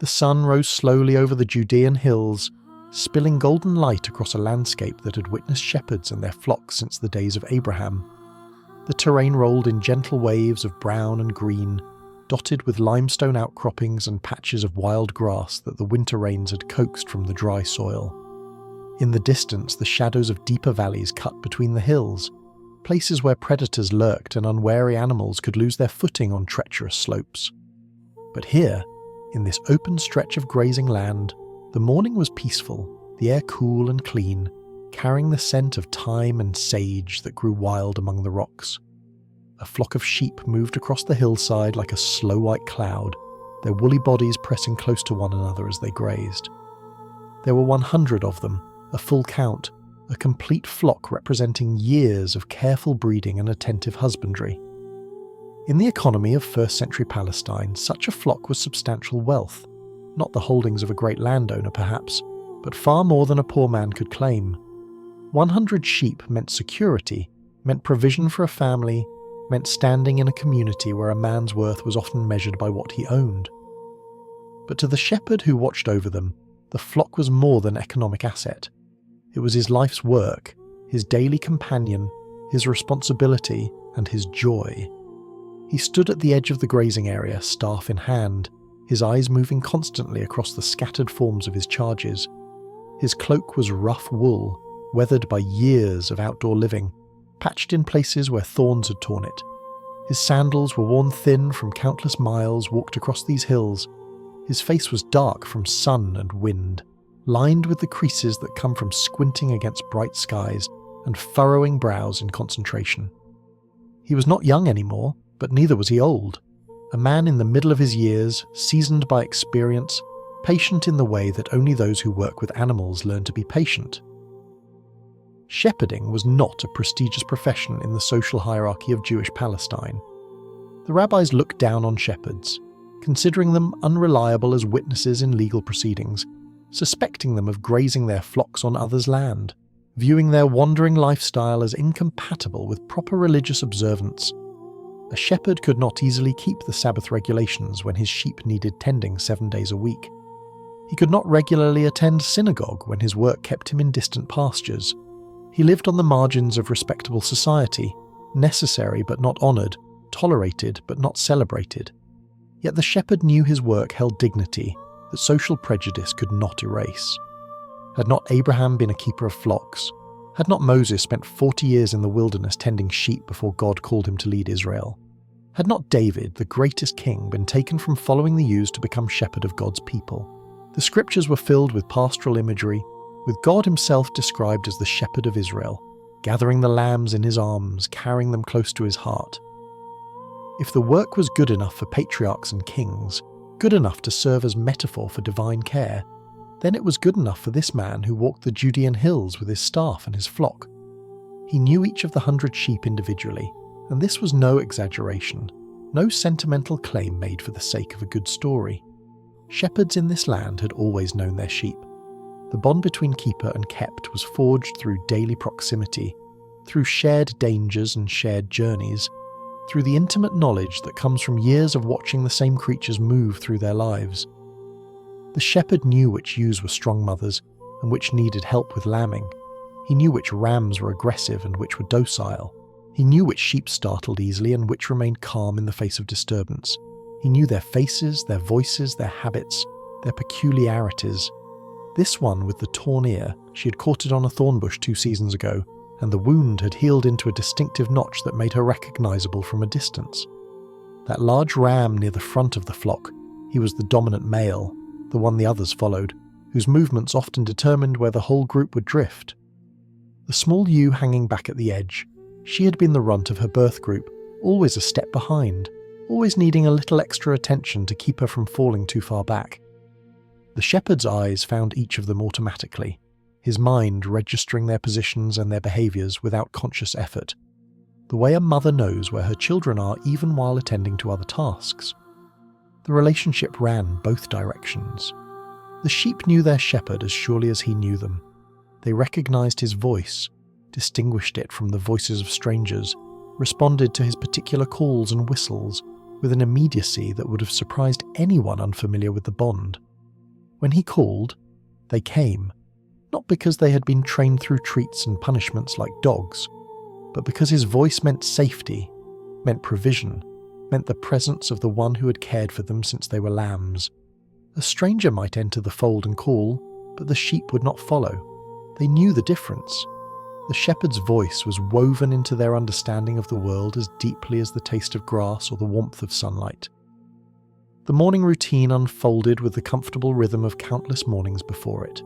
The sun rose slowly over the Judean hills, spilling golden light across a landscape that had witnessed shepherds and their flocks since the days of Abraham. The terrain rolled in gentle waves of brown and green, dotted with limestone outcroppings and patches of wild grass that the winter rains had coaxed from the dry soil. In the distance, the shadows of deeper valleys cut between the hills, places where predators lurked and unwary animals could lose their footing on treacherous slopes. But here, in this open stretch of grazing land, the morning was peaceful, the air cool and clean, carrying the scent of thyme and sage that grew wild among the rocks. A flock of sheep moved across the hillside like a slow white cloud, their woolly bodies pressing close to one another as they grazed. There were 100 of them, a full count, a complete flock representing years of careful breeding and attentive husbandry. In the economy of first-century Palestine, such a flock was substantial wealth, not the holdings of a great landowner perhaps, but far more than a poor man could claim. 100 sheep meant security, meant provision for a family, meant standing in a community where a man's worth was often measured by what he owned. But to the shepherd who watched over them, the flock was more than economic asset. It was his life's work, his daily companion, his responsibility, and his joy. He stood at the edge of the grazing area, staff in hand, his eyes moving constantly across the scattered forms of his charges. His cloak was rough wool, weathered by years of outdoor living, patched in places where thorns had torn it. His sandals were worn thin from countless miles walked across these hills. His face was dark from sun and wind, lined with the creases that come from squinting against bright skies and furrowing brows in concentration. He was not young anymore, but neither was he old. A man in the middle of his years, seasoned by experience, patient in the way that only those who work with animals learn to be patient. Shepherding was not a prestigious profession in the social hierarchy of Jewish Palestine. The rabbis looked down on shepherds, considering them unreliable as witnesses in legal proceedings, suspecting them of grazing their flocks on others' land, viewing their wandering lifestyle as incompatible with proper religious observance. A shepherd could not easily keep the Sabbath regulations when his sheep needed tending 7 days a week. He could not regularly attend synagogue when his work kept him in distant pastures. He lived on the margins of respectable society, necessary but not honoured, tolerated but not celebrated. Yet the shepherd knew his work held dignity that social prejudice could not erase. Had not Abraham been a keeper of flocks? Had not Moses spent 40 years in the wilderness tending sheep before God called him to lead Israel? Had not David, the greatest king, been taken from following the ewes to become shepherd of God's people? The scriptures were filled with pastoral imagery, with God himself described as the shepherd of Israel, gathering the lambs in his arms, carrying them close to his heart. If the work was good enough for patriarchs and kings, good enough to serve as metaphor for divine care, then it was good enough for this man who walked the Judean hills with his staff and his flock. He knew each of the 100 sheep individually, and this was no exaggeration, no sentimental claim made for the sake of a good story. Shepherds in this land had always known their sheep. The bond between keeper and kept was forged through daily proximity, through shared dangers and shared journeys, through the intimate knowledge that comes from years of watching the same creatures move through their lives. The shepherd knew which ewes were strong mothers and which needed help with lambing. He knew which rams were aggressive and which were docile. He knew which sheep startled easily and which remained calm in the face of disturbance. He knew their faces, their voices, their habits, their peculiarities. This one with the torn ear, she had caught it on a thorn bush 2 seasons ago, and the wound had healed into a distinctive notch that made her recognizable from a distance. That large ram near the front of the flock, he was the dominant male, the one the others followed, whose movements often determined where the whole group would drift. The small ewe hanging back at the edge, she had been the runt of her birth group, always a step behind, always needing a little extra attention to keep her from falling too far back. The shepherd's eyes found each of them automatically, his mind registering their positions and their behaviours without conscious effort, the way a mother knows where her children are even while attending to other tasks. The relationship ran both directions. The sheep knew their shepherd as surely as he knew them. They recognised his voice, distinguished it from the voices of strangers, responded to his particular calls and whistles with an immediacy that would have surprised anyone unfamiliar with the bond. When he called, they came, not because they had been trained through treats and punishments like dogs, but because his voice meant safety, meant provision, meant the presence of the one who had cared for them since they were lambs. A stranger might enter the fold and call, but the sheep would not follow. They knew the difference. The shepherd's voice was woven into their understanding of the world as deeply as the taste of grass or the warmth of sunlight. The morning routine unfolded with the comfortable rhythm of countless mornings before it.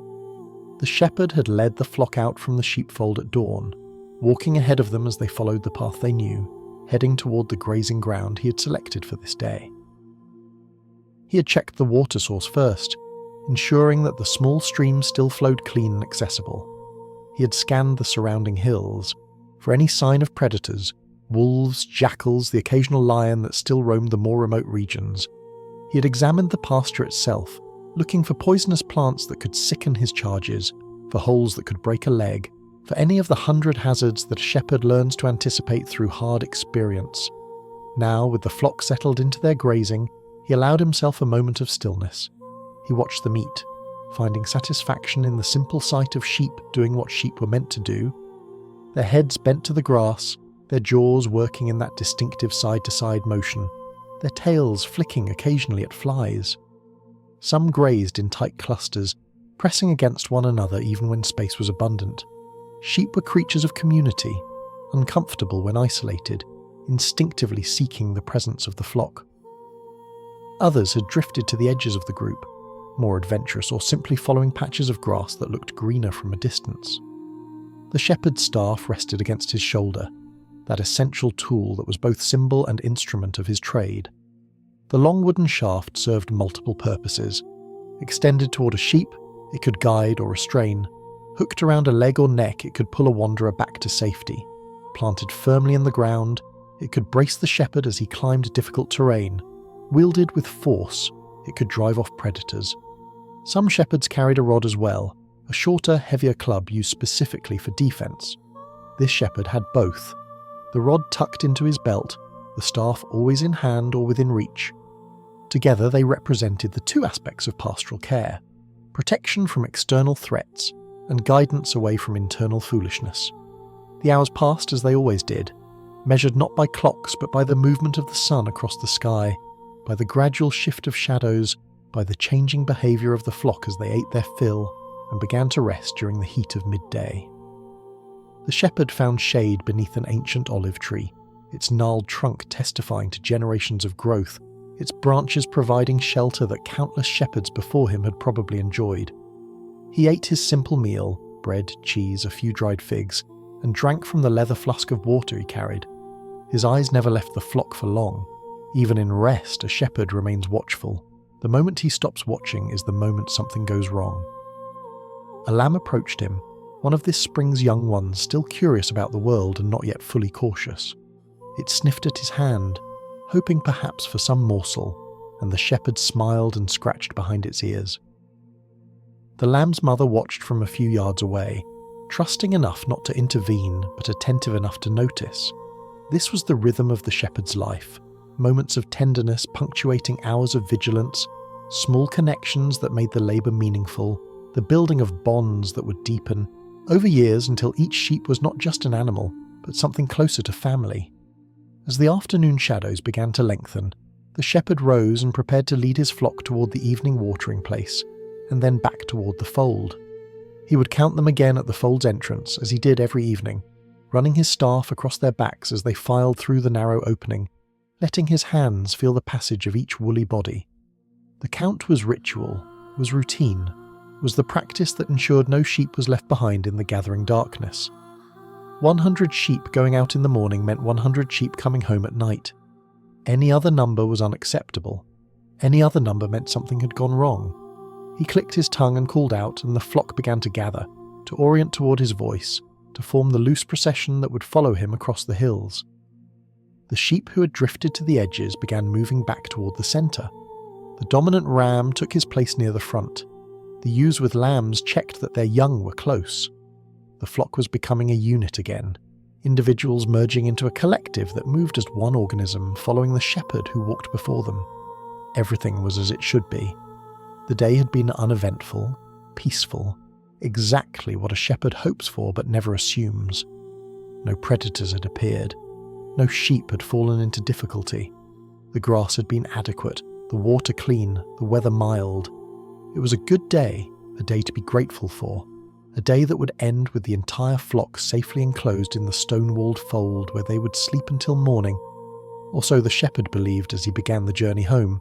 The shepherd had led the flock out from the sheepfold at dawn, walking ahead of them as they followed the path they knew, heading toward the grazing ground he had selected for this day. He had checked the water source first, ensuring that the small stream still flowed clean and accessible. He had scanned the surrounding hills for any sign of predators, wolves, jackals, the occasional lion that still roamed the more remote regions. He had examined the pasture itself, looking for poisonous plants that could sicken his charges, for holes that could break a leg, for any of the 100 hazards that a shepherd learns to anticipate through hard experience. Now, with the flock settled into their grazing, he allowed himself a moment of stillness. He watched them eat, finding satisfaction in the simple sight of sheep doing what sheep were meant to do, their heads bent to the grass, their jaws working in that distinctive side-to-side motion, their tails flicking occasionally at flies. Some grazed in tight clusters, pressing against one another even when space was abundant. Sheep were creatures of community, uncomfortable when isolated, instinctively seeking the presence of the flock. Others had drifted to the edges of the group, more adventurous or simply following patches of grass that looked greener from a distance. The shepherd's staff rested against his shoulder, that essential tool that was both symbol and instrument of his trade. The long wooden shaft served multiple purposes. Extended toward a sheep, it could guide or restrain. Hooked around a leg or neck, it could pull a wanderer back to safety. Planted firmly in the ground, it could brace the shepherd as he climbed difficult terrain. Wielded with force, it could drive off predators. Some shepherds carried a rod as well, a shorter, heavier club used specifically for defense. This shepherd had both. The rod tucked into his belt, the staff always in hand or within reach. Together they represented the two aspects of pastoral care: protection from external threats and guidance away from internal foolishness. The hours passed as they always did, measured not by clocks but by the movement of the sun across the sky, by the gradual shift of shadows, by the changing behaviour of the flock as they ate their fill and began to rest during the heat of midday. The shepherd found shade beneath an ancient olive tree, its gnarled trunk testifying to generations of growth, its branches providing shelter that countless shepherds before him had probably enjoyed. He ate his simple meal, bread, cheese, a few dried figs, and drank from the leather flask of water he carried. His eyes never left the flock for long. Even in rest, a shepherd remains watchful. The moment he stops watching is the moment something goes wrong. A lamb approached him, one of this spring's young ones, still curious about the world and not yet fully cautious. It sniffed at his hand, hoping perhaps for some morsel, and the shepherd smiled and scratched behind its ears. The lamb's mother watched from a few yards away, trusting enough not to intervene, but attentive enough to notice. This was the rhythm of the shepherd's life, moments of tenderness punctuating hours of vigilance, small connections that made the labour meaningful, the building of bonds that would deepen over years until each sheep was not just an animal, but something closer to family. As the afternoon shadows began to lengthen, the shepherd rose and prepared to lead his flock toward the evening watering place, and then back toward the fold. He would count them again at the fold's entrance, as he did every evening, running his staff across their backs as they filed through the narrow opening, letting his hands feel the passage of each woolly body. The count was ritual, was routine, was the practice that ensured no sheep was left behind in the gathering darkness. 100 sheep going out in the morning meant 100 sheep coming home at night. Any other number was unacceptable. Any other number meant something had gone wrong. He clicked his tongue and called out, and the flock began to gather, to orient toward his voice, to form the loose procession that would follow him across the hills. The sheep who had drifted to the edges began moving back toward the centre. The dominant ram took his place near the front. The ewes with lambs checked that their young were close. The flock was becoming a unit again, individuals merging into a collective that moved as one organism, following the shepherd who walked before them. Everything was as it should be. The day had been uneventful, peaceful, exactly what a shepherd hopes for but never assumes. No predators had appeared. No sheep had fallen into difficulty. The grass had been adequate, the water clean, the weather mild. It was a good day, a day to be grateful for, a day that would end with the entire flock safely enclosed in the stone-walled fold where they would sleep until morning, or so the shepherd believed as he began the journey home.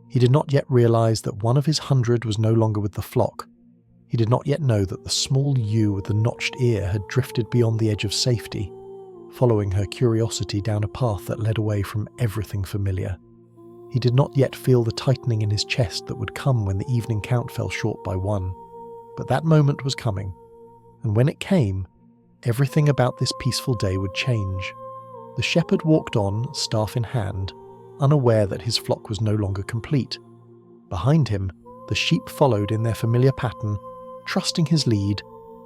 He did not yet realise that one of his 100 was no longer with the flock. He did not yet know that the small ewe with the notched ear had drifted beyond the edge of safety, following her curiosity down a path that led away from everything familiar. He did not yet feel the tightening in his chest that would come when the evening count fell short by 1. But that moment was coming, and when it came, everything about this peaceful day would change. The shepherd walked on, staff in hand, unaware that his flock was no longer complete. Behind him, the sheep followed in their familiar pattern, trusting his lead,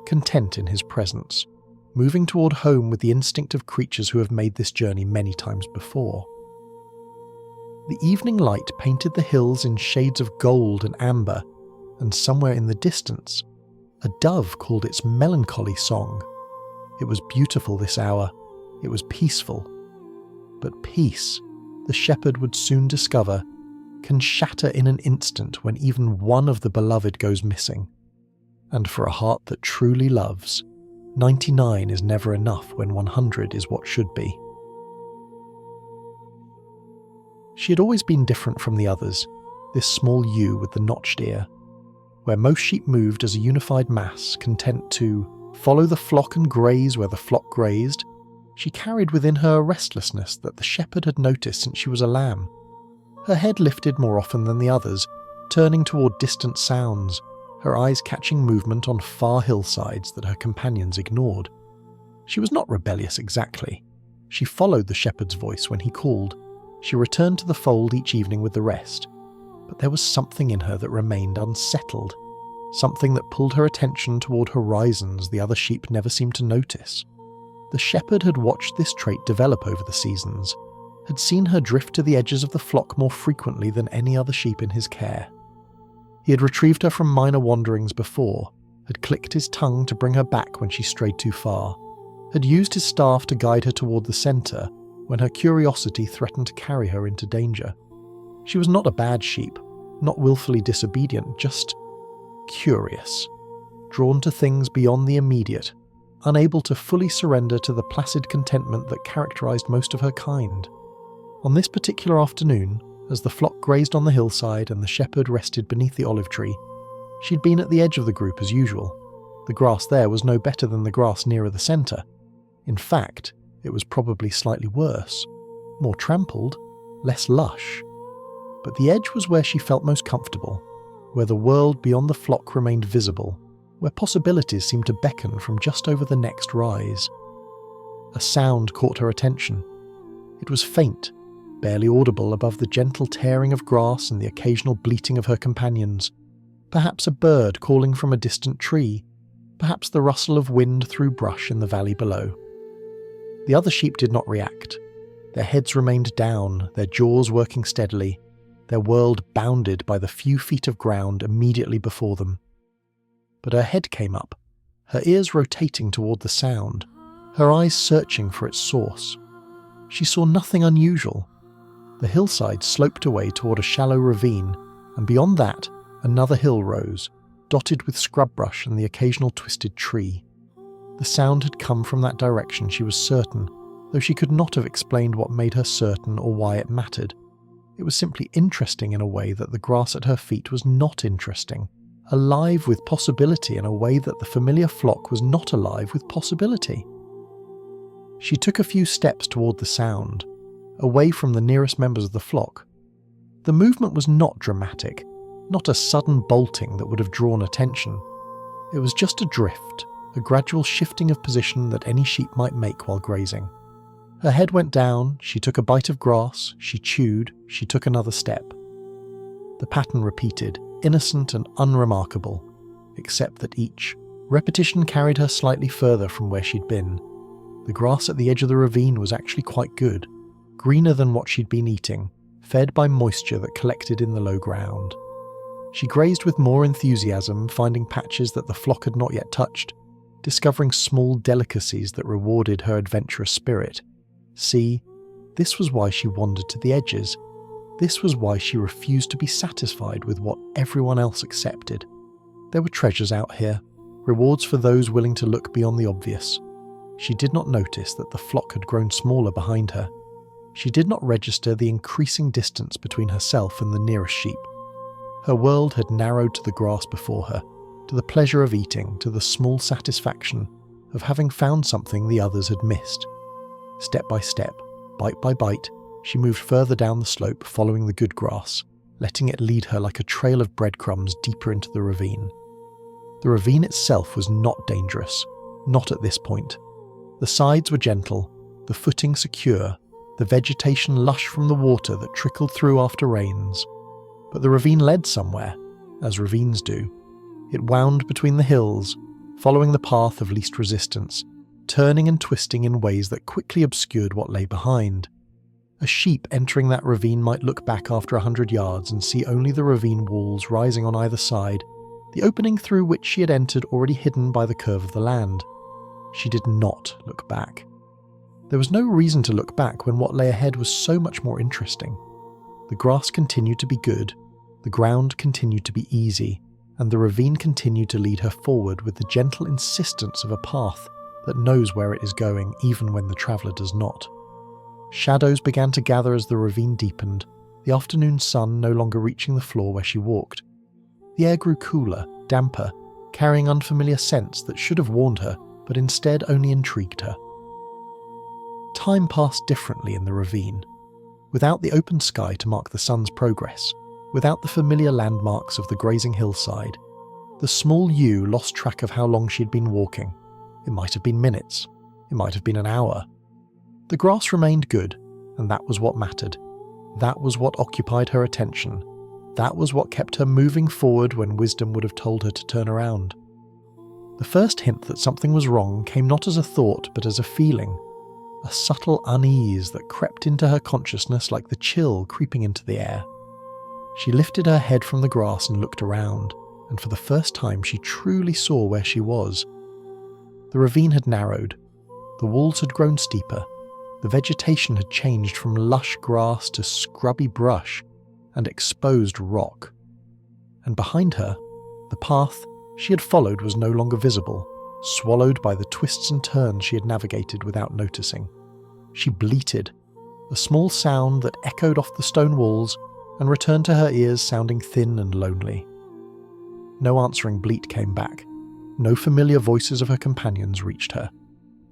content in his presence, moving toward home with the instinct of creatures who have made this journey many times before. The evening light painted the hills in shades of gold and amber, and somewhere in the distance, a dove called its melancholy song. It was beautiful this hour. It was peaceful. But peace, the shepherd would soon discover, can shatter in an instant when even one of the beloved goes missing. And for a heart that truly loves, 99 is never enough when 100 is what should be. She had always been different from the others, this small ewe with the notched ear. Where most sheep moved as a unified mass, content to follow the flock and graze where the flock grazed, she carried within her a restlessness that the shepherd had noticed since she was a lamb. Her head lifted more often than the others, turning toward distant sounds, her eyes catching movement on far hillsides that her companions ignored. She was not rebellious exactly. She followed the shepherd's voice when he called. She returned to the fold each evening with the rest. But there was something in her that remained unsettled, something that pulled her attention toward horizons the other sheep never seemed to notice. The shepherd had watched this trait develop over the seasons, had seen her drift to the edges of the flock more frequently than any other sheep in his care. He had retrieved her from minor wanderings before, had clicked his tongue to bring her back when she strayed too far, had used his staff to guide her toward the centre when her curiosity threatened to carry her into danger. She was not a bad sheep, not willfully disobedient, just curious, drawn to things beyond the immediate, unable to fully surrender to the placid contentment that characterized most of her kind. On this particular afternoon, as the flock grazed on the hillside and the shepherd rested beneath the olive tree, she'd been at the edge of the group as usual. The grass there was no better than the grass nearer the centre. In fact, it was probably slightly worse, more trampled, less lush. But the edge was where she felt most comfortable, where the world beyond the flock remained visible, where possibilities seemed to beckon from just over the next rise. A sound caught her attention. It was faint, barely audible above the gentle tearing of grass and the occasional bleating of her companions. Perhaps a bird calling from a distant tree, perhaps the rustle of wind through brush in the valley below. The other sheep did not react. Their heads remained down, their jaws working steadily, their world bounded by the few feet of ground immediately before them. But her head came up, her ears rotating toward the sound, her eyes searching for its source. She saw nothing unusual. The hillside sloped away toward a shallow ravine, and beyond that, another hill rose, dotted with scrub brush and the occasional twisted tree. The sound had come from that direction, she was certain, though she could not have explained what made her certain or why it mattered. It was simply interesting in a way that the grass at her feet was not interesting, alive with possibility in a way that the familiar flock was not alive with possibility. She took a few steps toward the sound, away from the nearest members of the flock. The movement was not dramatic, not a sudden bolting that would have drawn attention. It was just a drift, a gradual shifting of position that any sheep might make while grazing. Her head went down, she took a bite of grass, she chewed, she took another step. The pattern repeated, innocent and unremarkable, except that each repetition carried her slightly further from where she'd been. The grass at the edge of the ravine was actually quite good, greener than what she'd been eating, fed by moisture that collected in the low ground. She grazed with more enthusiasm, finding patches that the flock had not yet touched, discovering small delicacies that rewarded her adventurous spirit. See, this was why she wandered to the edges. This was why she refused to be satisfied with what everyone else accepted. There were treasures out here, rewards for those willing to look beyond the obvious. She did not notice that the flock had grown smaller behind her. She did not register the increasing distance between herself and the nearest sheep. Her world had narrowed to the grass before her, to the pleasure of eating, to the small satisfaction of having found something the others had missed. Step by step, bite by bite, she moved further down the slope, following the good grass, letting it lead her like a trail of breadcrumbs deeper into the ravine. The ravine itself was not dangerous, not at this point. The sides were gentle, the footing secure, the vegetation lush from the water that trickled through after rains. But the ravine led somewhere, as ravines do. It wound between the hills, following the path of least resistance, turning and twisting in ways that quickly obscured what lay behind. A sheep entering that ravine might look back after 100 yards and see only the ravine walls rising on either side, the opening through which she had entered already hidden by the curve of the land. She did not look back. There was no reason to look back when what lay ahead was so much more interesting. The grass continued to be good, the ground continued to be easy, and the ravine continued to lead her forward with the gentle insistence of a path that knows where it is going even when the traveller does not. Shadows began to gather as the ravine deepened, the afternoon sun no longer reaching the floor where she walked. The air grew cooler, damper, carrying unfamiliar scents that should have warned her, but instead only intrigued her. Time passed differently in the ravine. Without the open sky to mark the sun's progress, without the familiar landmarks of the grazing hillside, the small ewe lost track of how long she had been walking. It might have been minutes, it might have been an hour. The grass remained good, and that was what mattered. That was what occupied her attention. That was what kept her moving forward when wisdom would have told her to turn around. The first hint that something was wrong came not as a thought but as a feeling, a subtle unease that crept into her consciousness like the chill creeping into the air. She lifted her head from the grass and looked around, and for the first time she truly saw where she was. The ravine had narrowed, the walls had grown steeper, the vegetation had changed from lush grass to scrubby brush and exposed rock. And behind her, the path she had followed was no longer visible, swallowed by the twists and turns she had navigated without noticing. She bleated, a small sound that echoed off the stone walls and returned to her ears sounding thin and lonely. No answering bleat came back. No familiar voices of her companions reached her.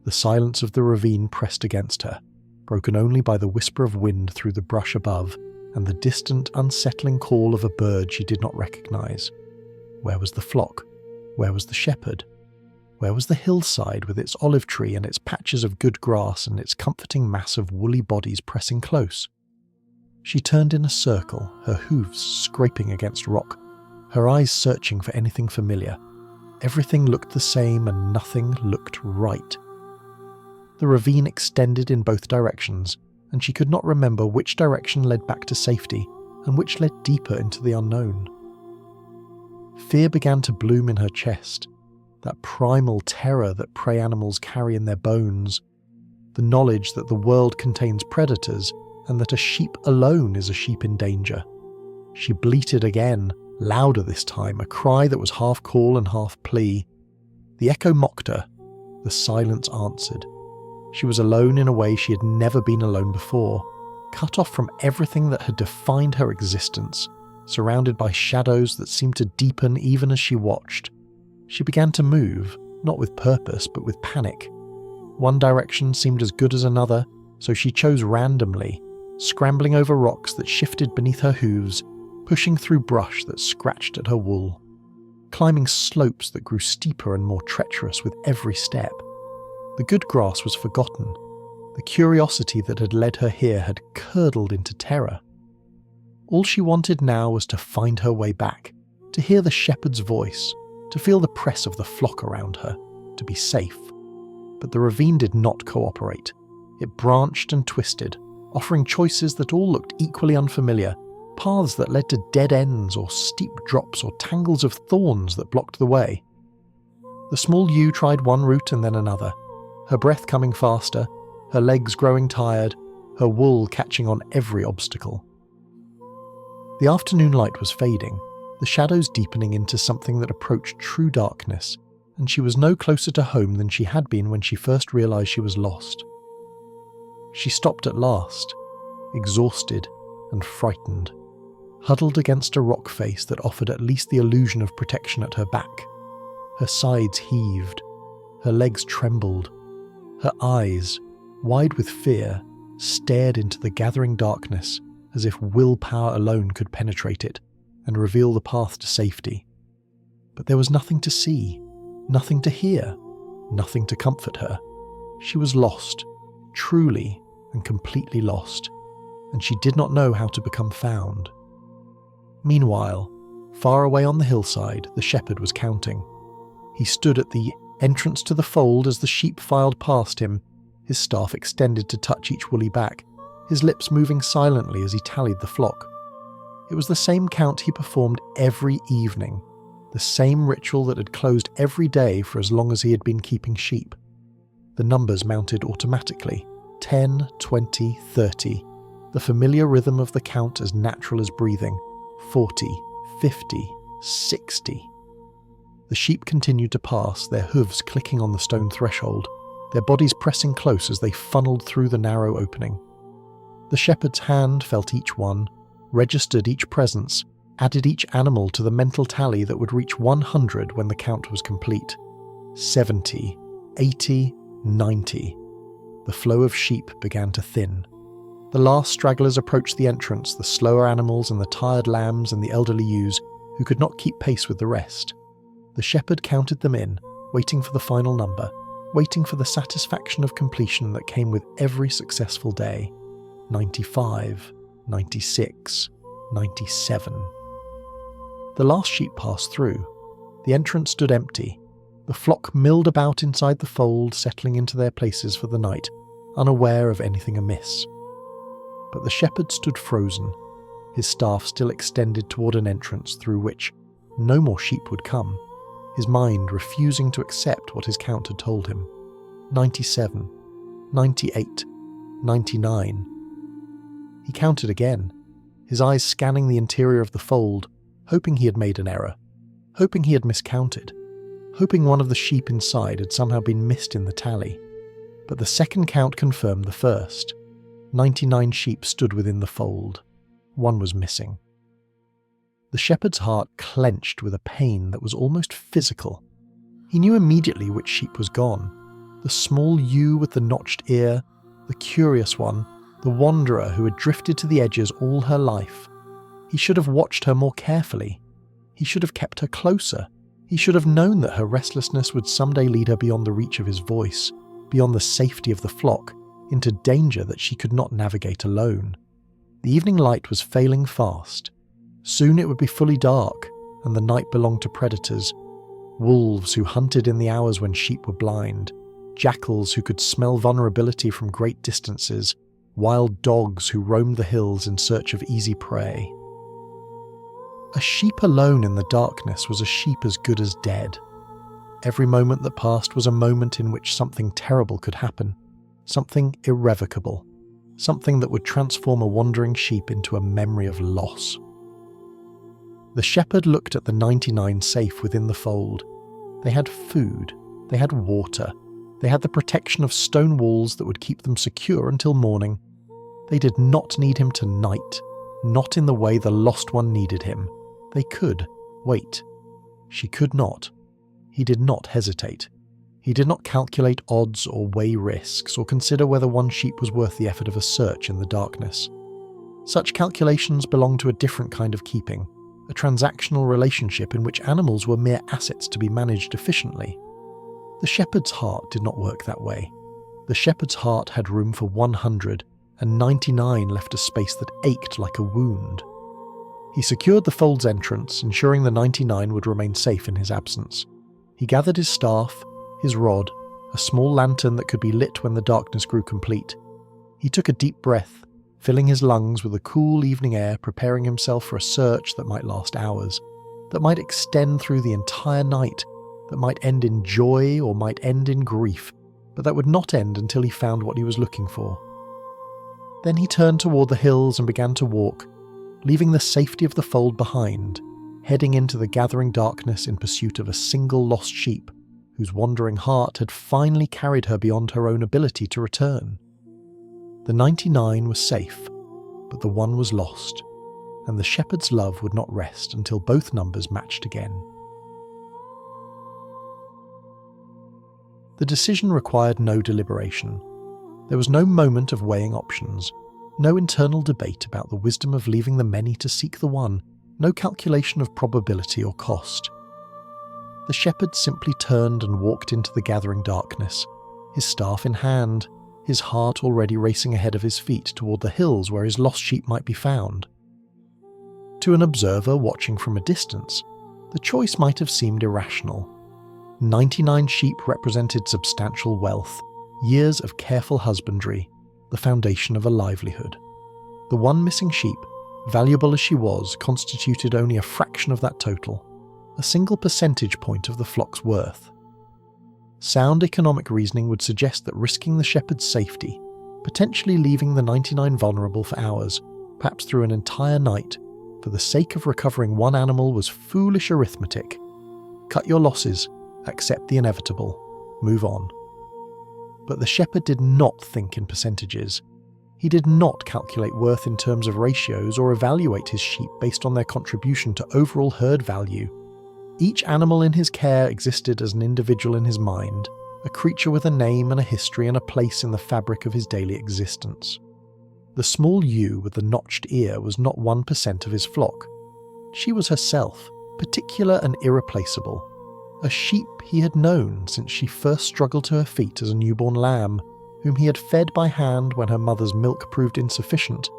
The silence of the ravine pressed against her, broken only by the whisper of wind through the brush above and the distant, unsettling call of a bird she did not recognize. Where was the flock? Where was the shepherd? Where was the hillside with its olive tree and its patches of good grass and its comforting mass of woolly bodies pressing close? She turned in a circle, her hooves scraping against rock, her eyes searching for anything familiar. Everything looked the same and nothing looked right. The ravine extended in both directions, and she could not remember which direction led back to safety and which led deeper into the unknown. Fear began to bloom in her chest, that primal terror that prey animals carry in their bones, the knowledge that the world contains predators and that a sheep alone is a sheep in danger. She bleated again, louder this time, a cry that was half call and half plea. The echo mocked her, the silence answered. She was alone in a way she had never been alone before, cut off from everything that had defined her existence, surrounded by shadows that seemed to deepen even as she watched. She began to move, not with purpose but with panic. One direction seemed as good as another, so she chose randomly, scrambling over rocks that shifted beneath her hooves, pushing through brush that scratched at her wool, climbing slopes that grew steeper and more treacherous with every step. The good grass was forgotten. The curiosity that had led her here had curdled into terror. All she wanted now was to find her way back, to hear the shepherd's voice, to feel the press of the flock around her, to be safe. But the ravine did not cooperate. It branched and twisted, offering choices that all looked equally unfamiliar, paths that led to dead ends or steep drops or tangles of thorns that blocked the way. The small ewe tried one route and then another, her breath coming faster, her legs growing tired, her wool catching on every obstacle. The afternoon light was fading, the shadows deepening into something that approached true darkness, and she was no closer to home than she had been when she first realized she was lost. She stopped at last, exhausted and frightened, huddled against a rock face that offered at least the illusion of protection at her back. Her sides heaved, her legs trembled, her eyes, wide with fear, stared into the gathering darkness as if willpower alone could penetrate it and reveal the path to safety. But there was nothing to see, nothing to hear, nothing to comfort her. She was lost, truly and completely lost, and she did not know how to become found. Meanwhile, far away on the hillside, the shepherd was counting. He stood at the entrance to the fold as the sheep filed past him, his staff extended to touch each woolly back, his lips moving silently as he tallied the flock. It was the same count he performed every evening, the same ritual that had closed every day for as long as he had been keeping sheep. The numbers mounted automatically, 10, 20, 30, the familiar rhythm of the count as natural as breathing, 40, 50, 60. The sheep continued to pass, their hooves clicking on the stone threshold, their bodies pressing close as they funneled through the narrow opening. The shepherd's hand felt each one, registered each presence, added each animal to the mental tally that would reach 100 when the count was complete. 70, 80, 90. The flow of sheep began to thin. The last stragglers approached the entrance, the slower animals and the tired lambs and the elderly ewes who could not keep pace with the rest. The shepherd counted them in, waiting for the final number, waiting for the satisfaction of completion that came with every successful day. 95, 96, 97. The last sheep passed through. The entrance stood empty. The flock milled about inside the fold, settling into their places for the night, unaware of anything amiss. But the shepherd stood frozen, his staff still extended toward an entrance through which no more sheep would come, his mind refusing to accept what his count had told him. 97, 98, 99. He counted again, his eyes scanning the interior of the fold, hoping he had made an error, hoping he had miscounted, hoping one of the sheep inside had somehow been missed in the tally. But the second count confirmed the first. 99 sheep stood within the fold. One was missing. The shepherd's heart clenched with a pain that was almost physical. He knew immediately which sheep was gone. The small ewe with the notched ear, the curious one, the wanderer who had drifted to the edges all her life. He should have watched her more carefully. He should have kept her closer. He should have known that her restlessness would someday lead her beyond the reach of his voice, beyond the safety of the flock, into danger that she could not navigate alone. The evening light was failing fast. Soon it would be fully dark, and the night belonged to predators. Wolves who hunted in the hours when sheep were blind, jackals who could smell vulnerability from great distances, wild dogs who roamed the hills in search of easy prey. A sheep alone in the darkness was a sheep as good as dead. Every moment that passed was a moment in which something terrible could happen, something irrevocable, something that would transform a wandering sheep into a memory of loss. The shepherd looked at the 99 safe within the fold. They had food, they had water, they had the protection of stone walls that would keep them secure until morning. They did not need him tonight, not in the way the lost one needed him. They could wait. She could not. He did not hesitate. He did not calculate odds or weigh risks or consider whether one sheep was worth the effort of a search in the darkness. Such calculations belonged to a different kind of keeping, a transactional relationship in which animals were mere assets to be managed efficiently. The shepherd's heart did not work that way. The shepherd's heart had room for 100, and 99 left a space that ached like a wound. He secured the fold's entrance, ensuring the 99 would remain safe in his absence. He gathered his staff, his rod, a small lantern that could be lit when the darkness grew complete. He took a deep breath, filling his lungs with the cool evening air, preparing himself for a search that might last hours, that might extend through the entire night, that might end in joy or might end in grief, but that would not end until he found what he was looking for. Then he turned toward the hills and began to walk, leaving the safety of the fold behind, heading into the gathering darkness in pursuit of a single lost sheep, whose wandering heart had finally carried her beyond her own ability to return. The 99 was safe, but the one was lost, and the shepherd's love would not rest until both numbers matched again. The decision required no deliberation. There was no moment of weighing options, no internal debate about the wisdom of leaving the many to seek the one, no calculation of probability or cost. The shepherd simply turned and walked into the gathering darkness, his staff in hand, his heart already racing ahead of his feet toward the hills where his lost sheep might be found. To an observer watching from a distance, the choice might have seemed irrational. 99 sheep represented substantial wealth, years of careful husbandry, the foundation of a livelihood. The one missing sheep, valuable as she was, constituted only a fraction of that total, a single percentage point of the flock's worth. Sound economic reasoning would suggest that risking the shepherd's safety, potentially leaving the 99 vulnerable for hours, perhaps through an entire night, for the sake of recovering one animal was foolish arithmetic. Cut your losses, accept the inevitable, move on. But the shepherd did not think in percentages. He did not calculate worth in terms of ratios or evaluate his sheep based on their contribution to overall herd value. Each animal in his care existed as an individual in his mind, a creature with a name and a history and a place in the fabric of his daily existence. The small ewe with the notched ear was not 1% of his flock. She was herself, particular and irreplaceable. A sheep he had known since she first struggled to her feet as a newborn lamb, whom he had fed by hand when her mother's milk proved insufficient,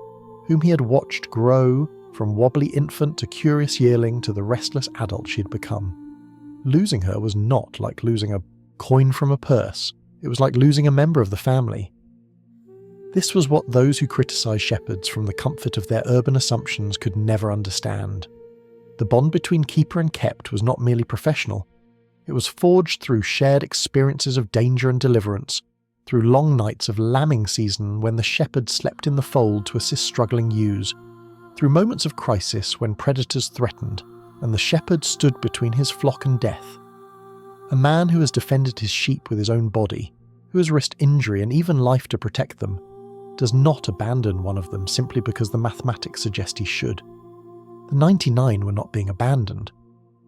whom he had watched grow from wobbly infant to curious yearling to the restless adult she had become. Losing her was not like losing a coin from a purse, it was like losing a member of the family. This was what those who criticise shepherds from the comfort of their urban assumptions could never understand. The bond between keeper and kept was not merely professional, it was forged through shared experiences of danger and deliverance, through long nights of lambing season when the shepherd slept in the fold to assist struggling ewes, through moments of crisis when predators threatened and the shepherd stood between his flock and death. A man who has defended his sheep with his own body, who has risked injury and even life to protect them, does not abandon one of them simply because the mathematics suggest he should. The 99 were not being abandoned.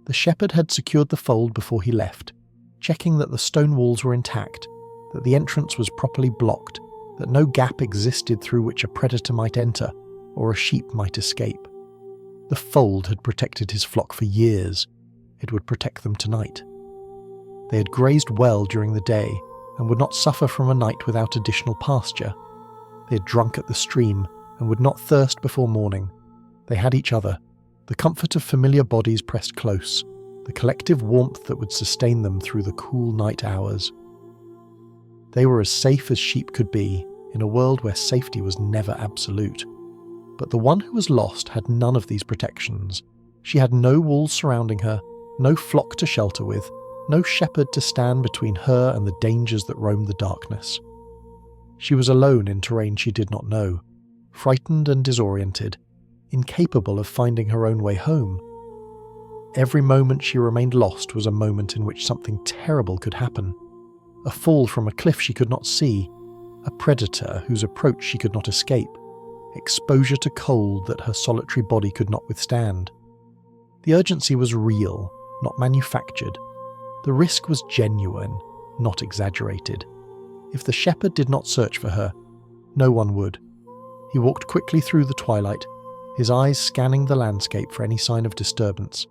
The shepherd had secured the fold before he left, checking that the stone walls were intact, that the entrance was properly blocked, that no gap existed through which a predator might enter or a sheep might escape. The fold had protected his flock for years. It would protect them tonight. They had grazed well during the day and would not suffer from a night without additional pasture. They had drunk at the stream and would not thirst before morning. They had each other, the comfort of familiar bodies pressed close, the collective warmth that would sustain them through the cool night hours. They were as safe as sheep could be in a world where safety was never absolute. But the one who was lost had none of these protections. She had no walls surrounding her, no flock to shelter with, no shepherd to stand between her and the dangers that roamed the darkness. She was alone in terrain she did not know, frightened and disoriented, incapable of finding her own way home. Every moment she remained lost was a moment in which something terrible could happen. A fall from a cliff she could not see, a predator whose approach she could not escape, exposure to cold that her solitary body could not withstand. The urgency was real, not manufactured. The risk was genuine, not exaggerated. If the shepherd did not search for her, no one would. He walked quickly through the twilight, his eyes scanning the landscape for any sign of disturbance,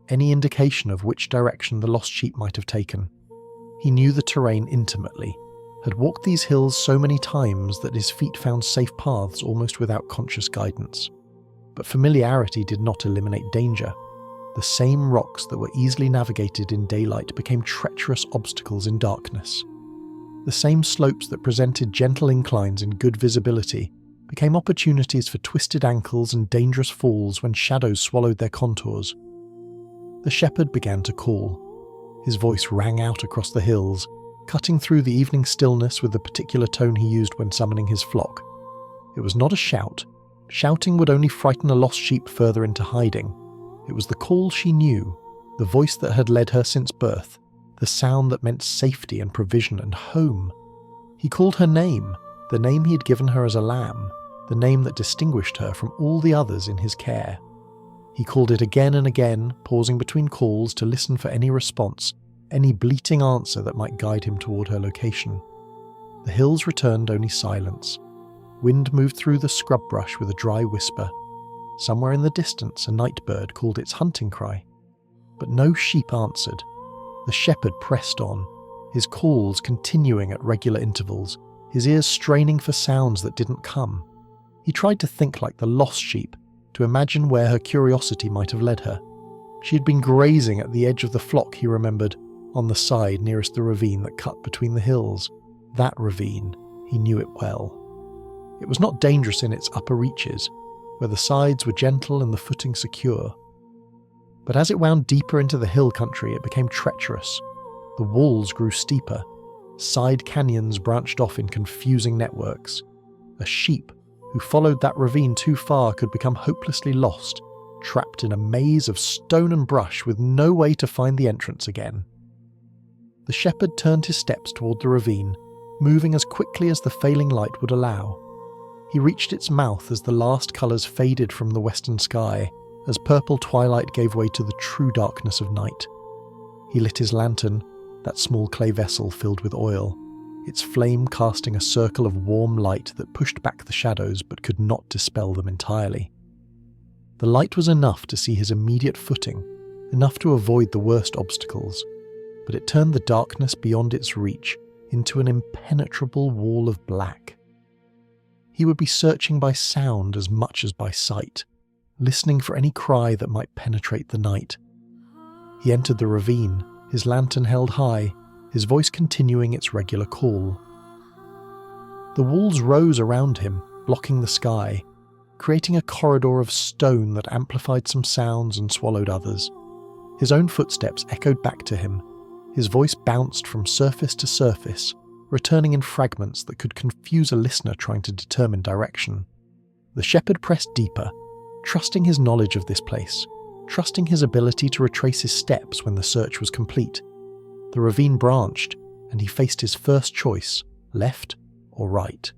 any indication of which direction the lost sheep might have taken. He knew the terrain intimately, had walked these hills so many times that his feet found safe paths almost without conscious guidance. But familiarity did not eliminate danger. The same rocks that were easily navigated in daylight became treacherous obstacles in darkness. The same slopes that presented gentle inclines in good visibility became opportunities for twisted ankles and dangerous falls when shadows swallowed their contours. The shepherd began to call. His voice rang out across the hills, cutting through the evening stillness with the particular tone he used when summoning his flock. It was not a shout. Shouting would only frighten a lost sheep further into hiding. It was the call she knew, the voice that had led her since birth, the sound that meant safety and provision and home. He called her name, the name he had given her as a lamb, the name that distinguished her from all the others in his care. He called it again and again, pausing between calls to listen for any response, any bleating answer that might guide him toward her location. The hills returned only silence. Wind moved through the scrub brush with a dry whisper. Somewhere in the distance, a night bird called its hunting cry. But no sheep answered. The shepherd pressed on, his calls continuing at regular intervals, his ears straining for sounds that didn't come. He tried to think like the lost sheep, to imagine where her curiosity might have led her. She had been grazing at the edge of the flock, he remembered, on the side nearest the ravine that cut between the hills. That ravine, he knew it well. It was not dangerous in its upper reaches, where the sides were gentle and the footing secure. But as it wound deeper into the hill country, it became treacherous. The walls grew steeper. Side canyons branched off in confusing networks. A sheep who followed that ravine too far could become hopelessly lost, trapped in a maze of stone and brush with no way to find the entrance again. The shepherd turned his steps toward the ravine, moving as quickly as the failing light would allow. He reached its mouth as the last colours faded from the western sky, as purple twilight gave way to the true darkness of night. He lit his lantern, that small clay vessel filled with oil, its flame casting a circle of warm light that pushed back the shadows but could not dispel them entirely. The light was enough to see his immediate footing, enough to avoid the worst obstacles, but it turned the darkness beyond its reach into an impenetrable wall of black. He would be searching by sound as much as by sight, listening for any cry that might penetrate the night. He entered the ravine, his lantern held high, his voice continuing its regular call. The walls rose around him, blocking the sky, creating a corridor of stone that amplified some sounds and swallowed others. His own footsteps echoed back to him. His voice bounced from surface to surface, returning in fragments that could confuse a listener trying to determine direction. The shepherd pressed deeper, trusting his knowledge of this place, trusting his ability to retrace his steps when the search was complete. The ravine branched, and he faced his first choice, left or right.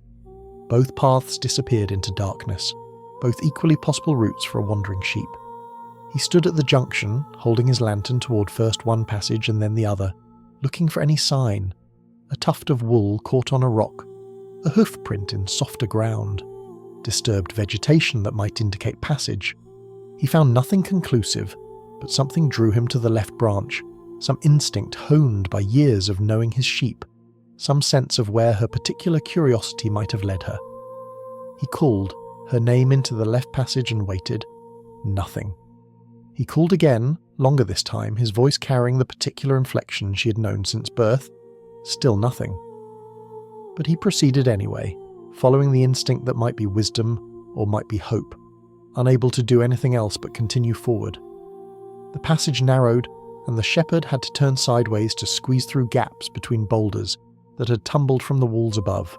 Both paths disappeared into darkness, both equally possible routes for a wandering sheep. He stood at the junction, holding his lantern toward first one passage and then the other, looking for any sign. A tuft of wool caught on a rock, a hoof print in softer ground, disturbed vegetation that might indicate passage. He found nothing conclusive, but something drew him to the left branch, some instinct honed by years of knowing his sheep, some sense of where her particular curiosity might have led her. He called her name into the left passage and waited. Nothing. He called again, longer this time, his voice carrying the particular inflection she had known since birth. Still nothing. But he proceeded anyway, following the instinct that might be wisdom or might be hope, unable to do anything else but continue forward. The passage narrowed, and the shepherd had to turn sideways to squeeze through gaps between boulders that had tumbled from the walls above.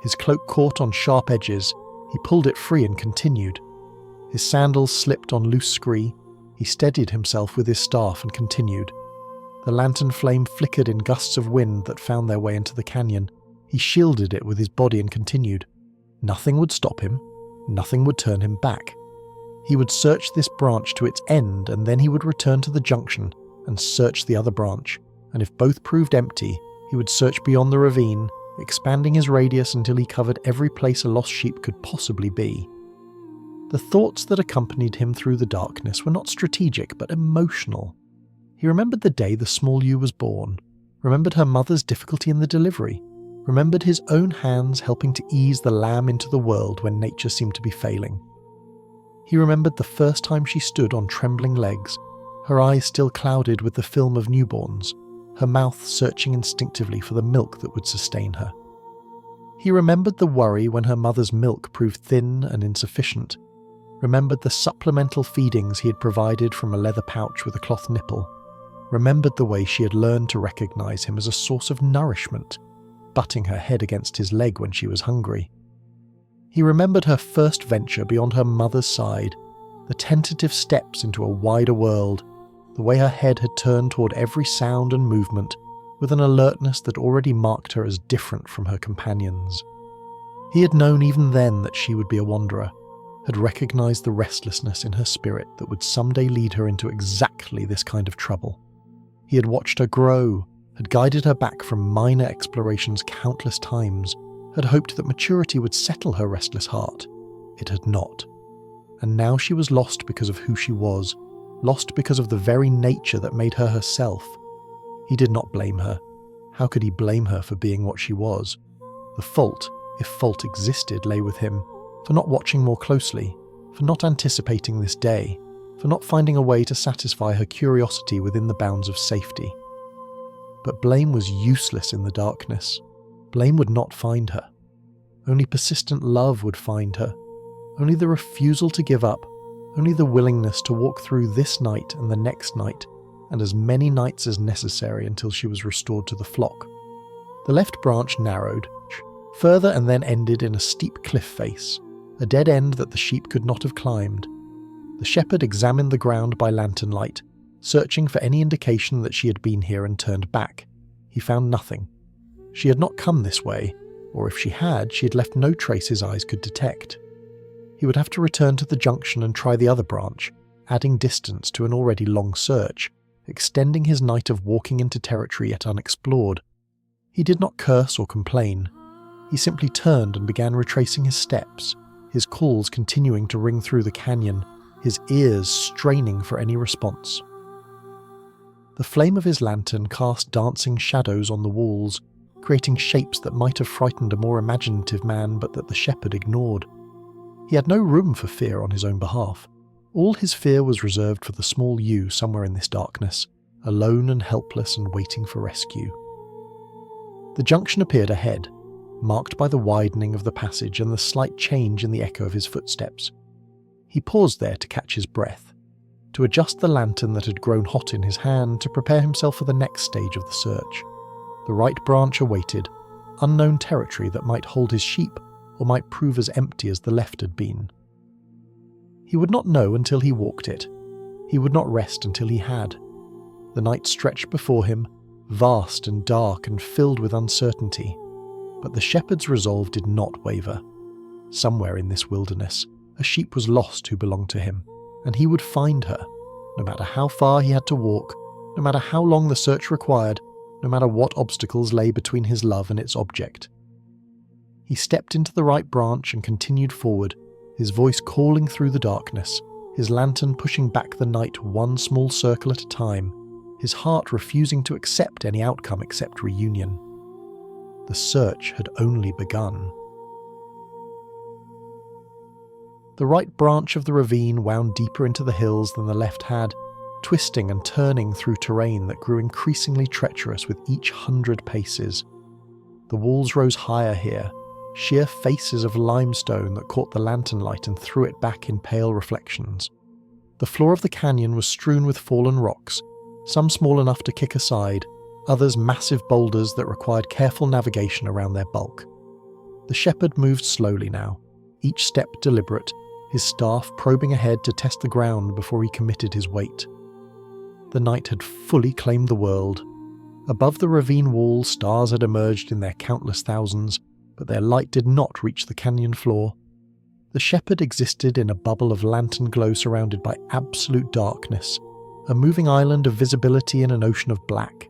His cloak caught on sharp edges. He pulled it free and continued. His sandals slipped on loose scree. He steadied himself with his staff and continued. The lantern flame flickered in gusts of wind that found their way into the canyon. He shielded it with his body and continued. Nothing would stop him. Nothing would turn him back. He would search this branch to its end, and then he would return to the junction and search the other branch, and if both proved empty, he would search beyond the ravine, expanding his radius until he covered every place a lost sheep could possibly be. The thoughts that accompanied him through the darkness were not strategic, but emotional. He remembered the day the small ewe was born, remembered her mother's difficulty in the delivery, remembered his own hands helping to ease the lamb into the world when nature seemed to be failing. He remembered the first time she stood on trembling legs, her eyes still clouded with the film of newborns, her mouth searching instinctively for the milk that would sustain her. He remembered the worry when her mother's milk proved thin and insufficient, remembered the supplemental feedings he had provided from a leather pouch with a cloth nipple, remembered the way she had learned to recognize him as a source of nourishment, butting her head against his leg when she was hungry. He remembered her first venture beyond her mother's side, the tentative steps into a wider world, the way her head had turned toward every sound and movement with an alertness that already marked her as different from her companions. He had known even then that she would be a wanderer, had recognized the restlessness in her spirit that would someday lead her into exactly this kind of trouble. He had watched her grow, had guided her back from minor explorations countless times, had hoped that maturity would settle her restless heart. It had not. And now she was lost because of who she was, lost because of the very nature that made her herself. He did not blame her. How could he blame her for being what she was? The fault, if fault existed, lay with him, for not watching more closely, for not anticipating this day, for not finding a way to satisfy her curiosity within the bounds of safety. But blame was useless in the darkness. Blame would not find her. Only persistent love would find her. Only the refusal to give up, only the willingness to walk through this night and the next night, and as many nights as necessary until she was restored to the flock. The left branch narrowed, further and then ended in a steep cliff face, a dead end that the sheep could not have climbed. The shepherd examined the ground by lantern light, searching for any indication that she had been here and turned back. He found nothing. She had not come this way, or if she had left no trace his eyes could detect. He would have to return to the junction and try the other branch, adding distance to an already long search, extending his night of walking into territory yet unexplored. He did not curse or complain. He simply turned and began retracing his steps, his calls continuing to ring through the canyon, his ears straining for any response. The flame of his lantern cast dancing shadows on the walls, creating shapes that might have frightened a more imaginative man but that the shepherd ignored. He had no room for fear on his own behalf. All his fear was reserved for the small you somewhere in this darkness, alone and helpless and waiting for rescue. The junction appeared ahead, marked by the widening of the passage and the slight change in the echo of his footsteps. He paused there to catch his breath, to adjust the lantern that had grown hot in his hand to prepare himself for the next stage of the search. The right branch awaited, unknown territory that might hold his sheep or might prove as empty as the left had been. He would not know until he walked it. He would not rest until he had. The night stretched before him, vast and dark and filled with uncertainty. But the shepherd's resolve did not waver. Somewhere in this wilderness, a sheep was lost who belonged to him, and he would find her, no matter how far he had to walk, no matter how long the search required, no matter what obstacles lay between his love and its object. He stepped into the right branch and continued forward, his voice calling through the darkness, his lantern pushing back the night one small circle at a time, his heart refusing to accept any outcome except reunion. The search had only begun. The right branch of the ravine wound deeper into the hills than the left had, twisting and turning through terrain that grew increasingly treacherous with each 100 paces. The walls rose higher here, sheer faces of limestone that caught the lantern light and threw it back in pale reflections. The floor of the canyon was strewn with fallen rocks, some small enough to kick aside, others massive boulders that required careful navigation around their bulk. The shepherd moved slowly now, each step deliberate, his staff probing ahead to test the ground before he committed his weight. The night had fully claimed the world. Above the ravine wall, stars had emerged in their countless thousands, but their light did not reach the canyon floor. The shepherd existed in a bubble of lantern glow surrounded by absolute darkness, a moving island of visibility in an ocean of black.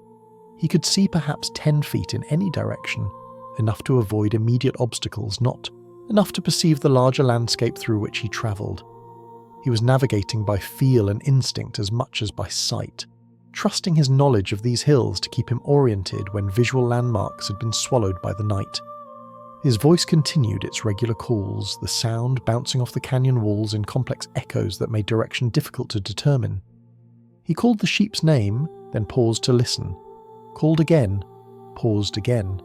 He could see perhaps 10 feet in any direction, enough to avoid immediate obstacles, not enough to perceive the larger landscape through which he travelled. He was navigating by feel and instinct as much as by sight, trusting his knowledge of these hills to keep him oriented when visual landmarks had been swallowed by the night. His voice continued its regular calls, the sound bouncing off the canyon walls in complex echoes that made direction difficult to determine. He called the sheep's name, then paused to listen. Called again, paused again.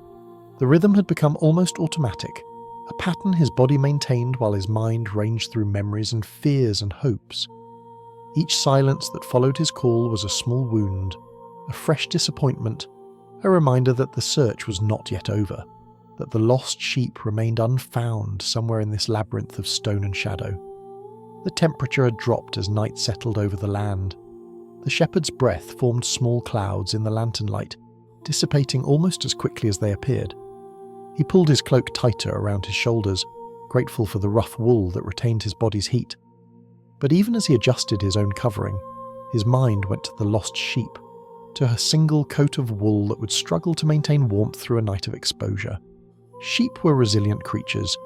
The rhythm had become almost automatic, a pattern his body maintained while his mind ranged through memories and fears and hopes. Each silence that followed his call was a small wound, a fresh disappointment, a reminder that the search was not yet over, that the lost sheep remained unfound somewhere in this labyrinth of stone and shadow. The temperature had dropped as night settled over the land. The shepherd's breath formed small clouds in the lantern light, dissipating almost as quickly as they appeared. He pulled his cloak tighter around his shoulders, grateful for the rough wool that retained his body's heat. But even as he adjusted his own covering, his mind went to the lost sheep, to her single coat of wool that would struggle to maintain warmth through a night of exposure. Sheep were resilient creatures,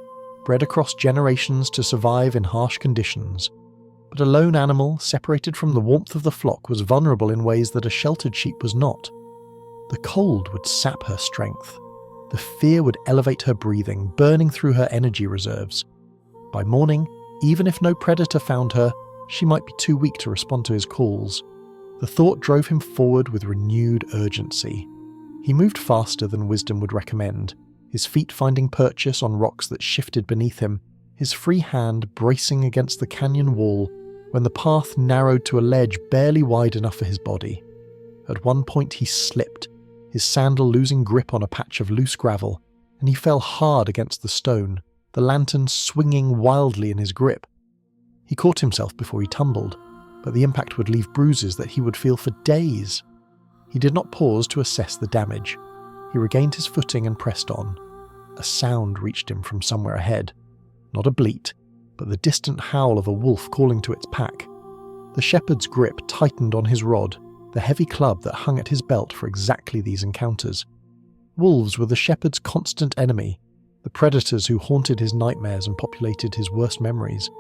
bred across generations to survive in harsh conditions. But a lone animal, separated from the warmth of the flock, was vulnerable in ways that a sheltered sheep was not. The cold would sap her strength. The fear would elevate her breathing, burning through her energy reserves. By morning, even if no predator found her, she might be too weak to respond to his calls. The thought drove him forward with renewed urgency. He moved faster than wisdom would recommend, his feet finding purchase on rocks that shifted beneath him, his free hand bracing against the canyon wall when the path narrowed to a ledge barely wide enough for his body. At one point he slipped, his sandal losing grip on a patch of loose gravel, and he fell hard against the stone, the lantern swinging wildly in his grip. He caught himself before he tumbled, but the impact would leave bruises that he would feel for days. He did not pause to assess the damage. He regained his footing and pressed on. A sound reached him from somewhere ahead. Not a bleat, but the distant howl of a wolf calling to its pack. The shepherd's grip tightened on his rod, the heavy club that hung at his belt for exactly these encounters. Wolves were the shepherd's constant enemy, the predators who haunted his nightmares and populated his worst memories.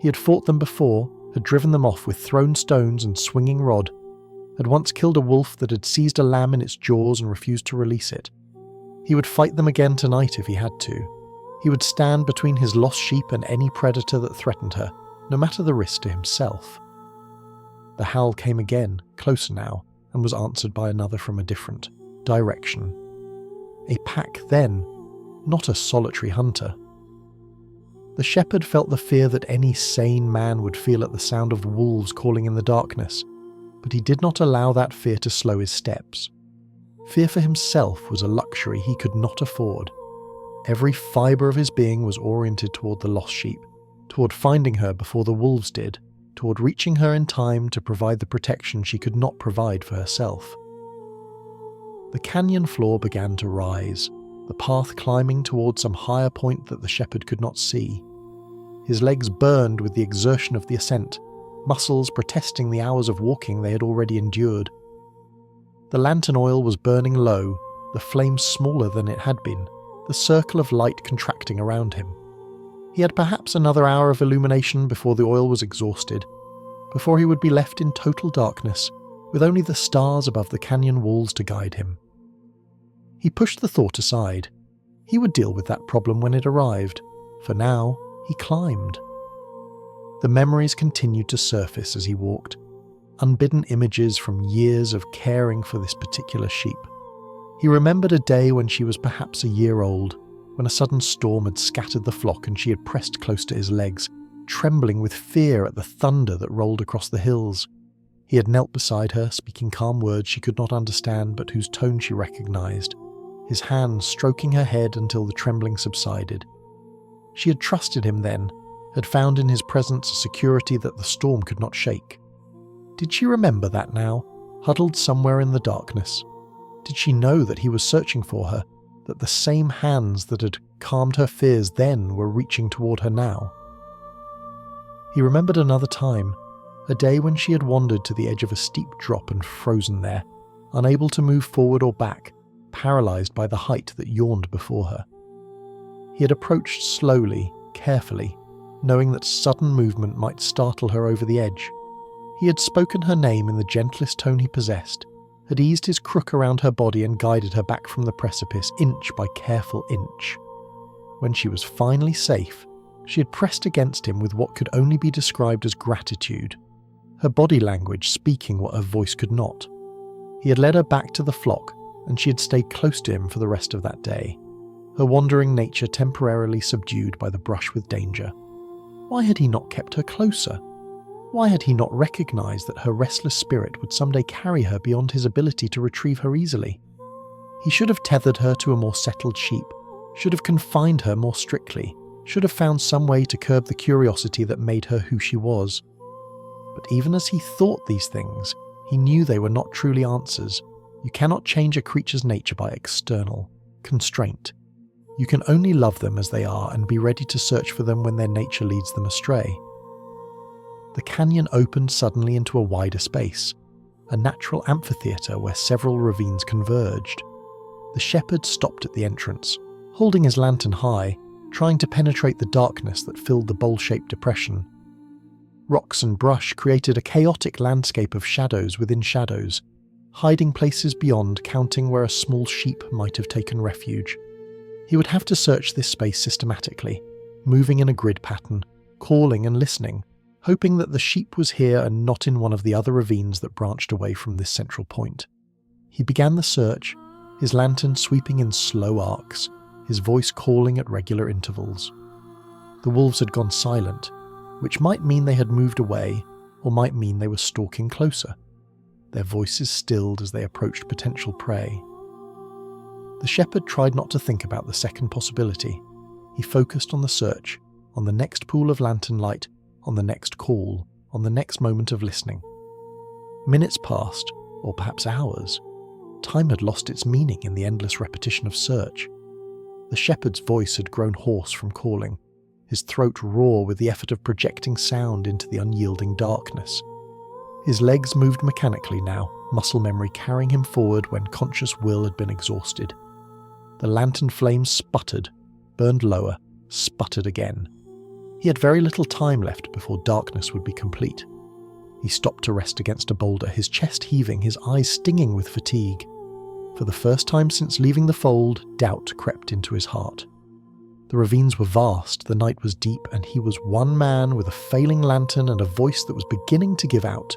He had fought them before, had driven them off with thrown stones and swinging rod, had once killed a wolf that had seized a lamb in its jaws and refused to release it. He would fight them again tonight if he had to. He would stand between his lost sheep and any predator that threatened her, no matter the risk to himself. The howl came again, closer now, and was answered by another from a different direction. A pack then, not a solitary hunter. The shepherd felt the fear that any sane man would feel at the sound of wolves calling in the darkness, but he did not allow that fear to slow his steps. Fear for himself was a luxury he could not afford. Every fibre of his being was oriented toward the lost sheep, toward finding her before the wolves did, toward reaching her in time to provide the protection she could not provide for herself. The canyon floor began to rise, the path climbing toward some higher point that the shepherd could not see. His legs burned with the exertion of the ascent, muscles protesting the hours of walking they had already endured. The lantern oil was burning low, the flame smaller than it had been, the circle of light contracting around him. He had perhaps another hour of illumination before the oil was exhausted, before he would be left in total darkness, with only the stars above the canyon walls to guide him. He pushed the thought aside. He would deal with that problem when it arrived. For now, he climbed. The memories continued to surface as he walked, unbidden images from years of caring for this particular sheep. He remembered a day when she was perhaps a year old, when a sudden storm had scattered the flock and she had pressed close to his legs, trembling with fear at the thunder that rolled across the hills. He had knelt beside her, speaking calm words she could not understand but whose tone she recognized, his hand stroking her head until the trembling subsided. She had trusted him then, had found in his presence a security that the storm could not shake. Did she remember that now, huddled somewhere in the darkness? Did she know that he was searching for her, that the same hands that had calmed her fears then were reaching toward her now? He remembered another time, a day when she had wandered to the edge of a steep drop and frozen there, unable to move forward or back, paralyzed by the height that yawned before her. He had approached slowly, carefully, knowing that sudden movement might startle her over the edge. He had spoken her name in the gentlest tone he possessed, had eased his crook around her body and guided her back from the precipice inch by careful inch. When she was finally safe, she had pressed against him with what could only be described as gratitude, her body language speaking what her voice could not. He had led her back to the flock, and she had stayed close to him for the rest of that day, her wandering nature temporarily subdued by the brush with danger. Why had he not kept her closer? Why had he not recognized that her restless spirit would someday carry her beyond his ability to retrieve her easily? He should have tethered her to a more settled sheep, should have confined her more strictly, should have found some way to curb the curiosity that made her who she was. But even as he thought these things, he knew they were not truly answers. You cannot change a creature's nature by external constraint. You can only love them as they are and be ready to search for them when their nature leads them astray. The canyon opened suddenly into a wider space, a natural amphitheatre where several ravines converged. The shepherd stopped at the entrance, holding his lantern high, trying to penetrate the darkness that filled the bowl-shaped depression. Rocks and brush created a chaotic landscape of shadows within shadows, hiding places beyond counting where a small sheep might have taken refuge. He would have to search this space systematically, moving in a grid pattern, calling and listening, hoping that the sheep was here and not in one of the other ravines that branched away from this central point. He began the search, his lantern sweeping in slow arcs, his voice calling at regular intervals. The wolves had gone silent, which might mean they had moved away, or might mean they were stalking closer. Their voices stilled as they approached potential prey. The shepherd tried not to think about the second possibility. He focused on the search, on the next pool of lantern light, on the next call, on the next moment of listening. Minutes passed, or perhaps hours. Time had lost its meaning in the endless repetition of search. The shepherd's voice had grown hoarse from calling, his throat raw with the effort of projecting sound into the unyielding darkness. His legs moved mechanically now, muscle memory carrying him forward when conscious will had been exhausted. The lantern flame sputtered, burned lower, sputtered again. He had very little time left before darkness would be complete. He stopped to rest against a boulder, his chest heaving, his eyes stinging with fatigue. For the first time since leaving the fold, doubt crept into his heart. The ravines were vast, the night was deep, and he was one man with a failing lantern and a voice that was beginning to give out.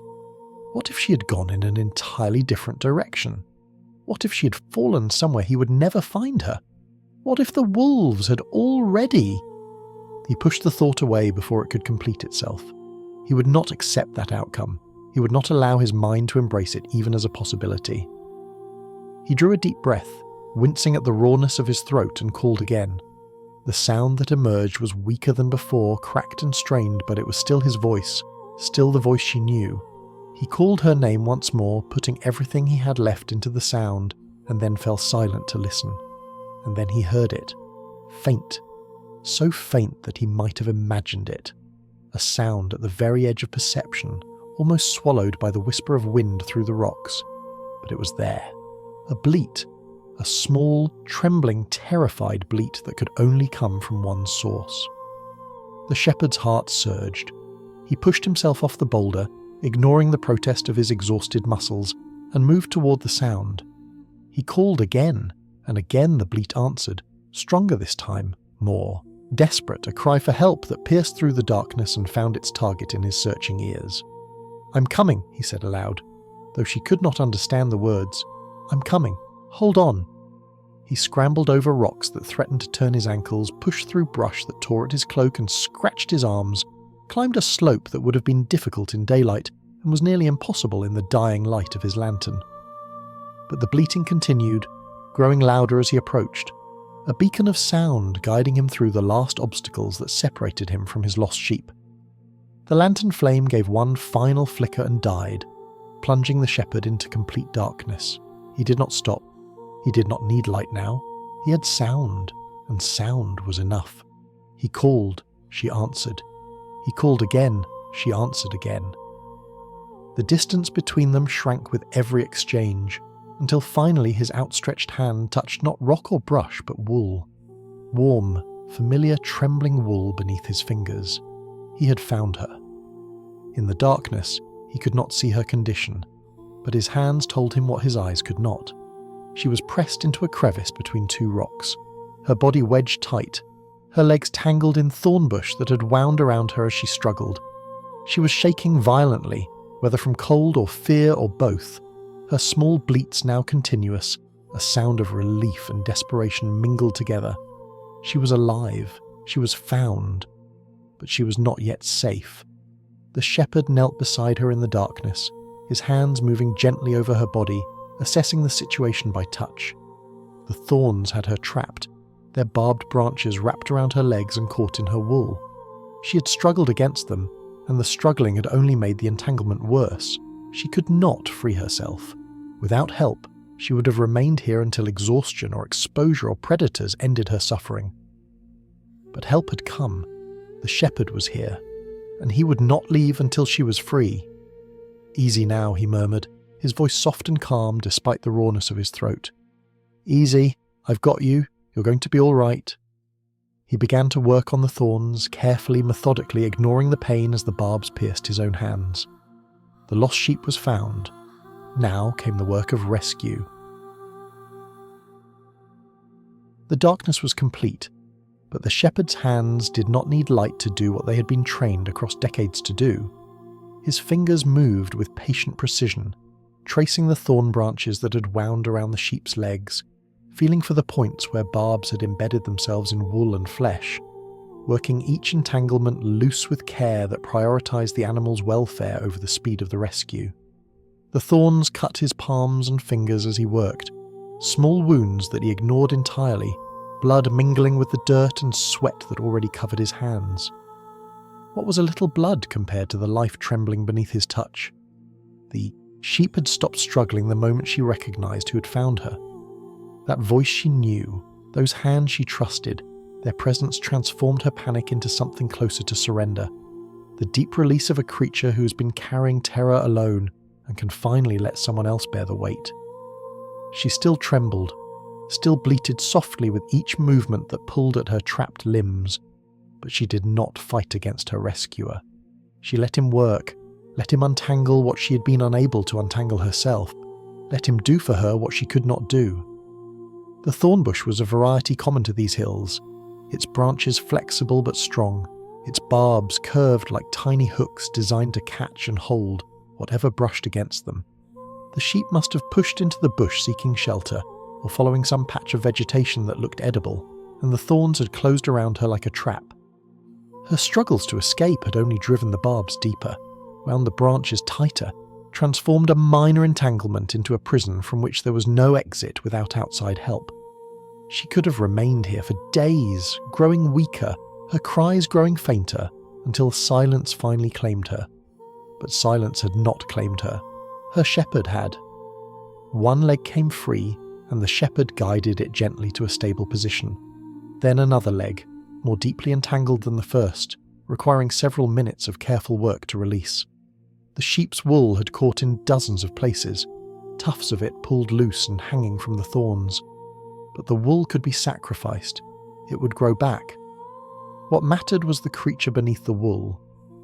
What if she had gone in an entirely different direction? What if she had fallen somewhere he would never find her? What if the wolves had already... He pushed the thought away before it could complete itself. He would not accept that outcome. He would not allow his mind to embrace it even as a possibility. He drew a deep breath, wincing at the rawness of his throat, and called again. The sound that emerged was weaker than before, cracked and strained, but it was still his voice, still the voice she knew. He called her name once more, putting everything he had left into the sound, and then fell silent to listen. And then he heard it. Faint. So faint that he might have imagined it. A sound at the very edge of perception, almost swallowed by the whisper of wind through the rocks. But it was there. A bleat. A small, trembling, terrified bleat that could only come from one source. The shepherd's heart surged. He pushed himself off the boulder, ignoring the protest of his exhausted muscles, and moved toward the sound. He called again, and again the bleat answered, stronger this time, more. Desperate, a cry for help that pierced through the darkness and found its target in his searching ears. "I'm coming," he said aloud, though she could not understand the words. "I'm coming. Hold on." He scrambled over rocks that threatened to turn his ankles, pushed through brush that tore at his cloak and scratched his arms, climbed a slope that would have been difficult in daylight and was nearly impossible in the dying light of his lantern. But the bleating continued, growing louder as he approached, a beacon of sound guiding him through the last obstacles that separated him from his lost sheep. The lantern flame gave one final flicker and died, plunging the shepherd into complete darkness. He did not stop. He did not need light now. He had sound, and sound was enough. He called, she answered. He called again, she answered again. The distance between them shrank with every exchange, until finally his outstretched hand touched not rock or brush but wool. Warm, familiar, trembling wool beneath his fingers. He had found her. In the darkness, he could not see her condition, but his hands told him what his eyes could not. She was pressed into a crevice between two rocks, her body wedged tight, her legs tangled in thorn bush that had wound around her as she struggled. She was shaking violently, whether from cold or fear or both, her small bleats now continuous, A sound of relief and desperation mingled together. She was alive. She was found. But she was not yet safe. The shepherd knelt beside her in the darkness, his hands moving gently over her body, assessing the situation by touch. The thorns had her trapped, their barbed branches wrapped around her legs and caught in her wool. She had struggled against them, and the struggling had only made the entanglement worse. She could not free herself. Without help, she would have remained here until exhaustion or exposure or predators ended her suffering. But help had come. The shepherd was here, and he would not leave until she was free. "Easy now," he murmured, his voice soft and calm despite the rawness of his throat. "Easy, I've got you. You're going to be all right." He began to work on the thorns, carefully, methodically, ignoring the pain as the barbs pierced his own hands. The lost sheep was found. Now came the work of rescue. The darkness was complete, but the shepherd's hands did not need light to do what they had been trained across decades to do. His fingers moved with patient precision, tracing the thorn branches that had wound around the sheep's legs, feeling for the points where barbs had embedded themselves in wool and flesh, working each entanglement loose with care that prioritized the animal's welfare over the speed of the rescue. The thorns cut his palms and fingers as he worked, small wounds that he ignored entirely, blood mingling with the dirt and sweat that already covered his hands. What was a little blood compared to the life trembling beneath his touch? The sheep had stopped struggling the moment she recognized who had found her. That voice she knew, those hands she trusted, their presence transformed her panic into something closer to surrender. The deep release of a creature who has been carrying terror alone and can finally let someone else bear the weight. She still trembled, still bleated softly with each movement that pulled at her trapped limbs, but she did not fight against her rescuer. She let him work, let him untangle what she had been unable to untangle herself, let him do for her what she could not do. The thornbush was a variety common to these hills, its branches flexible but strong, its barbs curved like tiny hooks designed to catch and hold whatever brushed against them. The sheep must have pushed into the bush seeking shelter, or following some patch of vegetation that looked edible, and the thorns had closed around her like a trap. Her struggles to escape had only driven the barbs deeper, wound the branches tighter, transformed a minor entanglement into a prison from which there was no exit without outside help. She could have remained here for days, growing weaker, her cries growing fainter, until silence finally claimed her. But silence had not claimed her. Her shepherd had. One leg came free, and the shepherd guided it gently to a stable position. Then another leg, more deeply entangled than the first, requiring several minutes of careful work to release. The sheep's wool had caught in dozens of places, tufts of it pulled loose and hanging from the thorns. But the wool could be sacrificed. It would grow back. What mattered was the creature beneath the wool,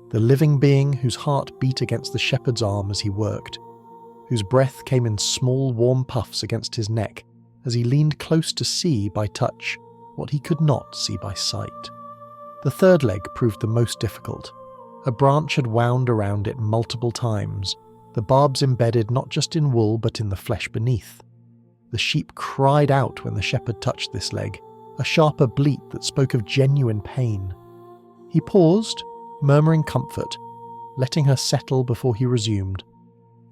the living being whose heart beat against the shepherd's arm as he worked, whose breath came in small warm puffs against his neck as he leaned close to see by touch what he could not see by sight. The third leg proved the most difficult. A branch had wound around it multiple times, the barbs embedded not just in wool but in the flesh beneath. The sheep cried out when the shepherd touched this leg, a sharper bleat that spoke of genuine pain. He paused, murmuring comfort, letting her settle before he resumed.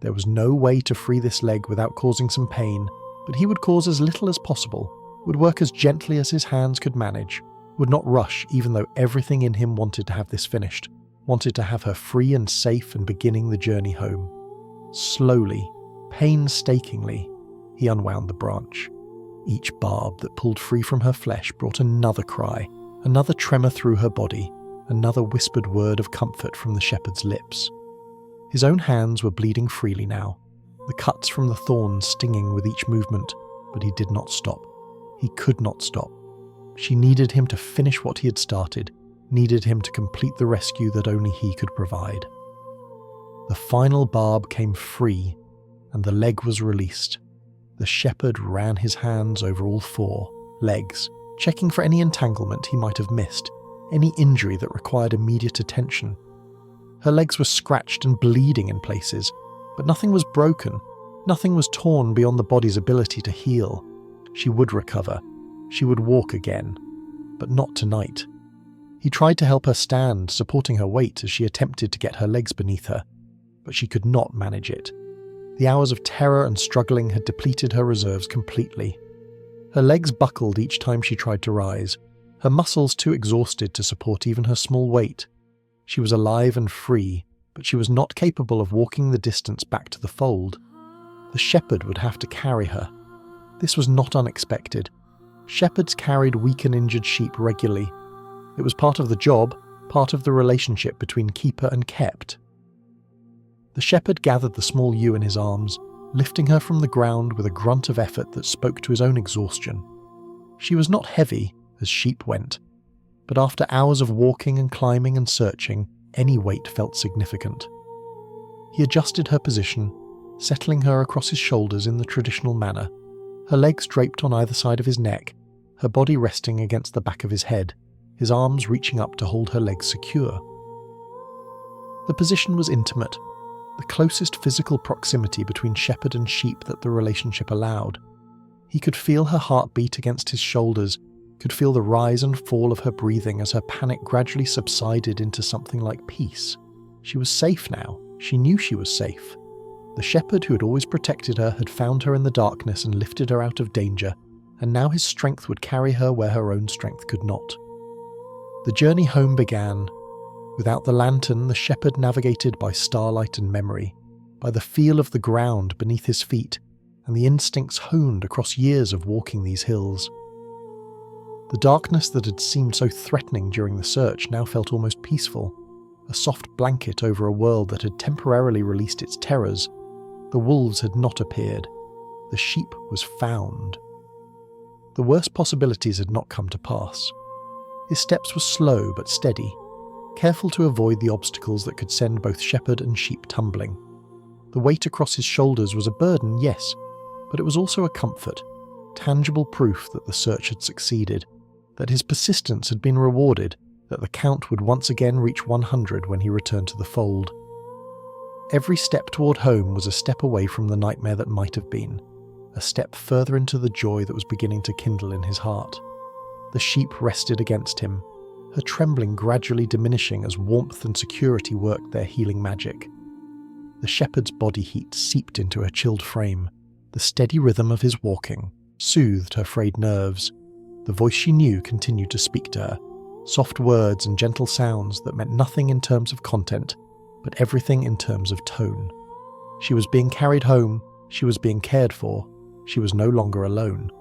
There was no way to free this leg without causing some pain, but he would cause as little as possible, would work as gently as his hands could manage, would not rush even though everything in him wanted to have this finished, wanted to have her free and safe and beginning the journey home. Slowly, painstakingly, he unwound the branch. Each barb that pulled free from her flesh brought another cry, another tremor through her body, another whispered word of comfort from the shepherd's lips. His own hands were bleeding freely now, the cuts from the thorns stinging with each movement, but he did not stop. He could not stop. She needed him to finish what he had started, needed him to complete the rescue that only he could provide. The final barb came free, and the leg was released. The shepherd ran his hands over all four legs, checking for any entanglement he might have missed, any injury that required immediate attention. Her legs were scratched and bleeding in places, but nothing was broken, Nothing was torn beyond the body's ability to heal. She would recover. She would walk again. But not tonight. He tried to help her stand, supporting her weight as she attempted to get her legs beneath her, but she could not manage it. The hours of terror and struggling had depleted her reserves completely. Her legs buckled each time she tried to rise, her muscles too exhausted to support even her small weight. She was alive and free, but she was not capable of walking the distance back to the fold. The shepherd would have to carry her. This was not unexpected. Shepherds carried weak and injured sheep regularly. It was part of the job, part of the relationship between keeper and kept. The shepherd gathered the small ewe in his arms, lifting her from the ground with a grunt of effort that spoke to his own exhaustion. She was not heavy, as sheep went, but after hours of walking and climbing and searching, any weight felt significant. He adjusted her position, settling her across his shoulders in the traditional manner, her legs draped on either side of his neck, her body resting against the back of his head, his arms reaching up to hold her legs secure. The position was intimate, the closest physical proximity between shepherd and sheep that the relationship allowed. He could feel her heart beat against his shoulders, could feel the rise and fall of her breathing as her panic gradually subsided into something like peace. She was safe now. She knew she was safe. The shepherd who had always protected her had found her in the darkness and lifted her out of danger, and now his strength would carry her where her own strength could not. The journey home began. Without the lantern, the shepherd navigated by starlight and memory, by the feel of the ground beneath his feet, and the instincts honed across years of walking these hills. The darkness that had seemed so threatening during the search now felt almost peaceful, a soft blanket over a world that had temporarily released its terrors. The wolves had not appeared. The sheep was found. The worst possibilities had not come to pass. His steps were slow but steady, careful to avoid the obstacles that could send both shepherd and sheep tumbling. The weight across his shoulders was a burden, yes, but it was also a comfort, tangible proof that the search had succeeded, that his persistence had been rewarded, that the count would once again reach 100 when he returned to the fold. Every step toward home was a step away from the nightmare that might have been, a step further into the joy that was beginning to kindle in his heart. The sheep rested against him, her trembling gradually diminishing as warmth and security worked their healing magic. The shepherd's body heat seeped into her chilled frame. The steady rhythm of his walking soothed her frayed nerves. The voice she knew continued to speak to her, soft words and gentle sounds that meant nothing in terms of content, but everything in terms of tone. She was being carried home, she was being cared for, she was no longer alone.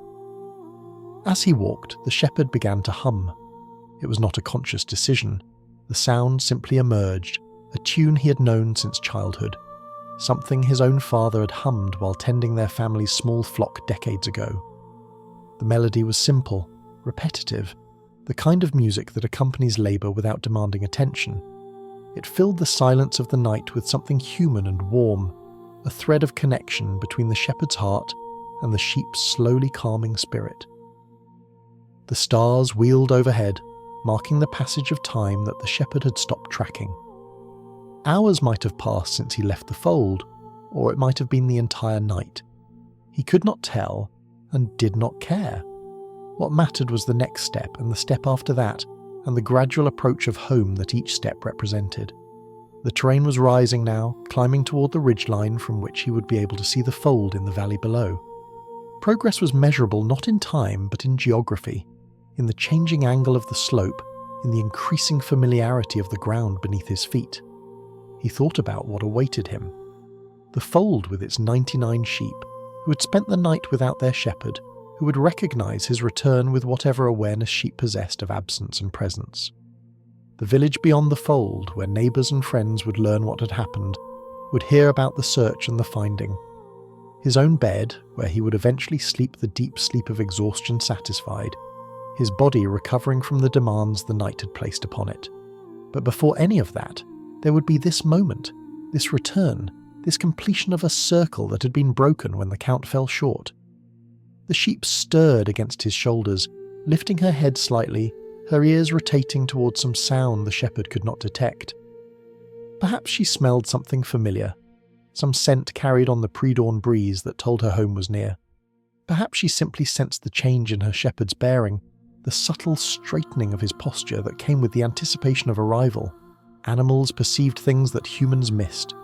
As he walked, the shepherd began to hum. It was not a conscious decision. The sound simply emerged, a tune he had known since childhood, something his own father had hummed while tending their family's small flock decades ago. The melody was simple, repetitive, the kind of music that accompanies labour without demanding attention. It filled the silence of the night with something human and warm, a thread of connection between the shepherd's heart and the sheep's slowly calming spirit. The stars wheeled overhead, marking the passage of time that the shepherd had stopped tracking. Hours might have passed since he left the fold, or it might have been the entire night. He could not tell, and did not care. What mattered was the next step, and the step after that, and the gradual approach of home that each step represented. The terrain was rising now, climbing toward the ridgeline from which he would be able to see the fold in the valley below. Progress was measurable not in time, but in geography, in the changing angle of the slope, in the increasing familiarity of the ground beneath his feet. He thought about what awaited him. The fold with its 99 sheep, who had spent the night without their shepherd, who would recognize his return with whatever awareness sheep possessed of absence and presence. The village beyond the fold, where neighbours and friends would learn what had happened, would hear about the search and the finding. His own bed, where he would eventually sleep the deep sleep of exhaustion satisfied, his body recovering from the demands the night had placed upon it. But before any of that, there would be this moment, this return, this completion of a circle that had been broken when the count fell short. The sheep stirred against his shoulders, lifting her head slightly, her ears rotating towards some sound the shepherd could not detect. Perhaps she smelled something familiar, some scent carried on the pre-dawn breeze that told her home was near. Perhaps she simply sensed the change in her shepherd's bearing, the subtle straightening of his posture that came with the anticipation of arrival. Animals perceived things that humans missed,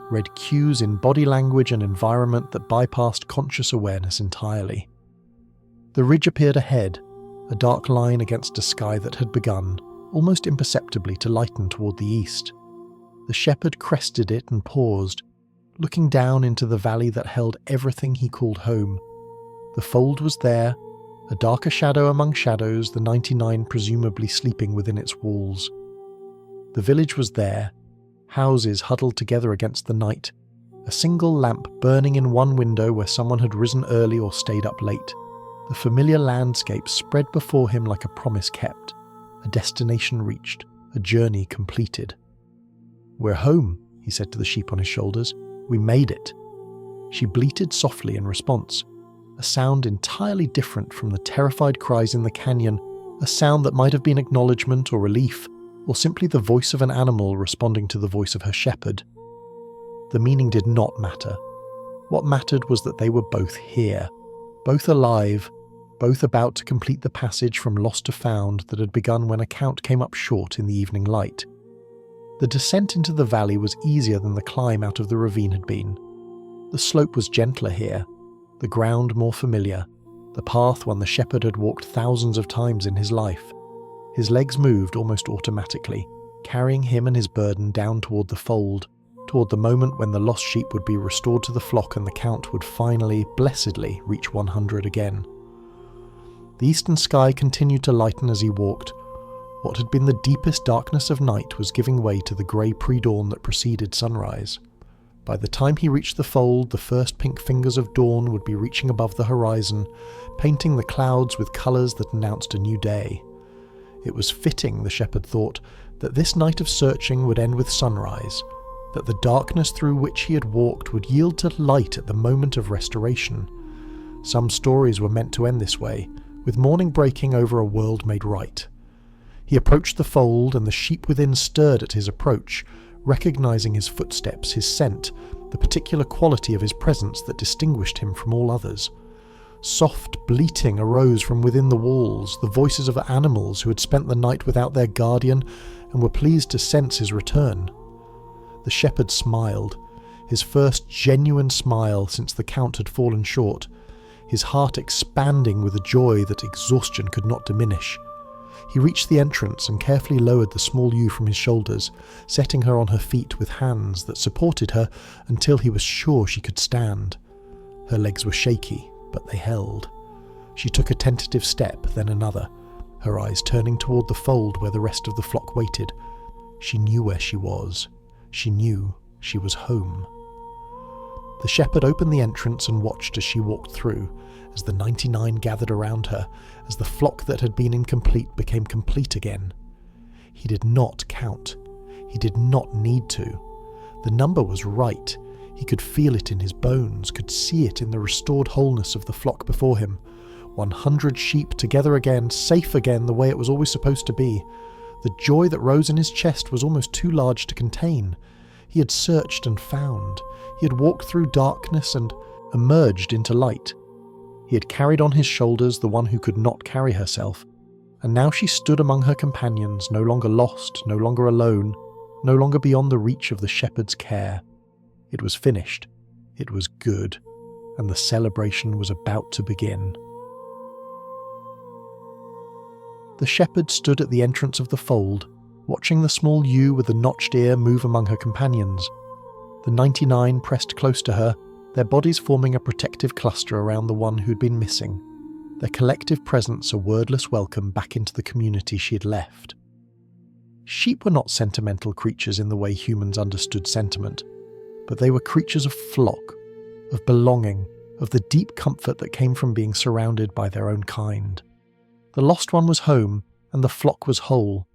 read cues in body language and environment that bypassed conscious awareness entirely. The ridge appeared ahead, a dark line against a sky that had begun, almost imperceptibly, to lighten toward the east. The shepherd crested it and paused, looking down into the valley that held everything he called home. The fold was there, a darker shadow among shadows, the 99 presumably sleeping within its walls. The village was there, houses huddled together against the night, a single lamp burning in one window where someone had risen early or stayed up late. The familiar landscape spread before him like a promise kept, a destination reached, a journey completed. "We're home," he said to the sheep on his shoulders. "We made it." She bleated softly in response, a sound entirely different from the terrified cries in the canyon, a sound that might have been acknowledgement or relief, or simply the voice of an animal responding to the voice of her shepherd. The meaning did not matter. What mattered was that they were both here, both alive, both about to complete the passage from lost to found that had begun when a count came up short in the evening light. The descent into the valley was easier than the climb out of the ravine had been. The slope was gentler here, the ground more familiar, the path one the shepherd had walked thousands of times in his life. His legs moved almost automatically, carrying him and his burden down toward the fold, toward the moment when the lost sheep would be restored to the flock and the count would finally, blessedly, reach 100 again. The eastern sky continued to lighten as he walked. What had been the deepest darkness of night was giving way to the grey pre-dawn that preceded sunrise. By the time he reached the fold, the first pink fingers of dawn would be reaching above the horizon, painting the clouds with colours that announced a new day. It was fitting, the shepherd thought, that this night of searching would end with sunrise, that the darkness through which he had walked would yield to light at the moment of restoration. Some stories were meant to end this way, with morning breaking over a world made right. He approached the fold, and the sheep within stirred at his approach, recognizing his footsteps, his scent, the particular quality of his presence that distinguished him from all others. Soft bleating arose from within the walls, the voices of animals who had spent the night without their guardian and were pleased to sense his return. The shepherd smiled, his first genuine smile since the count had fallen short, his heart expanding with a joy that exhaustion could not diminish. He reached the entrance and carefully lowered the small ewe from his shoulders, setting her on her feet with hands that supported her until he was sure she could stand. Her legs were shaky, but they held. She took a tentative step, then another, her eyes turning toward the fold where the rest of the flock waited. She knew where she was. She knew she was home. The shepherd opened the entrance and watched as she walked through, as the 99 gathered around her, as the flock that had been incomplete became complete again. He did not count. He did not need to. The number was right. He could feel it in his bones, could see it in the restored wholeness of the flock before him. 100 sheep together again, safe again the way it was always supposed to be. The joy that rose in his chest was almost too large to contain. He had searched and found. He had walked through darkness and emerged into light. He had carried on his shoulders the one who could not carry herself, and now she stood among her companions, no longer lost, no longer alone, no longer beyond the reach of the shepherd's care. It was finished. It was good, and the celebration was about to begin. The shepherd stood at the entrance of the fold, watching the small ewe with the notched ear move among her companions. The 99 pressed close to her, their bodies forming a protective cluster around the one who'd been missing, their collective presence a wordless welcome back into the community she had left. Sheep were not sentimental creatures in the way humans understood sentiment, but they were creatures of flock, of belonging, of the deep comfort that came from being surrounded by their own kind. The lost one was home, and the flock was whole,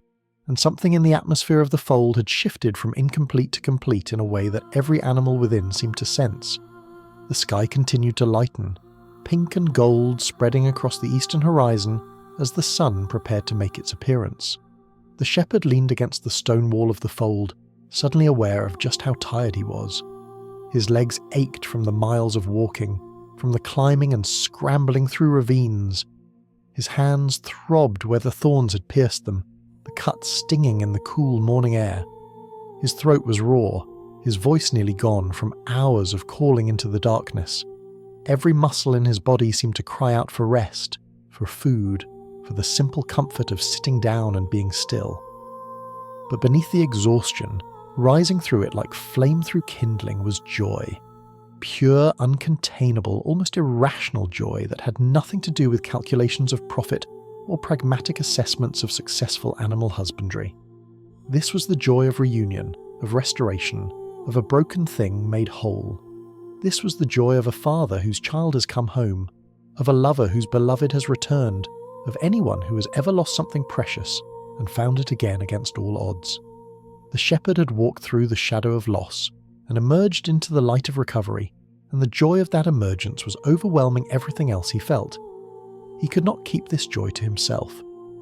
and something in the atmosphere of the fold had shifted from incomplete to complete in a way that every animal within seemed to sense. The sky continued to lighten, pink and gold spreading across the eastern horizon as the sun prepared to make its appearance. The shepherd leaned against the stone wall of the fold, suddenly aware of just how tired he was. His legs ached from the miles of walking, from the climbing and scrambling through ravines. His hands throbbed where the thorns had pierced them, the cuts stinging in the cool morning air. His throat was raw, his voice nearly gone from hours of calling into the darkness. Every muscle in his body seemed to cry out for rest, for food, for the simple comfort of sitting down and being still. But beneath the exhaustion, rising through it like flame through kindling, was joy. Pure, uncontainable, almost irrational joy that had nothing to do with calculations of profit or pragmatic assessments of successful animal husbandry. This was the joy of reunion, of restoration, of a broken thing made whole. This was the joy of a father whose child has come home, of a lover whose beloved has returned, of anyone who has ever lost something precious and found it again against all odds. The shepherd had walked through the shadow of loss and emerged into the light of recovery, and the joy of that emergence was overwhelming everything else he felt. He could not keep this joy to himself.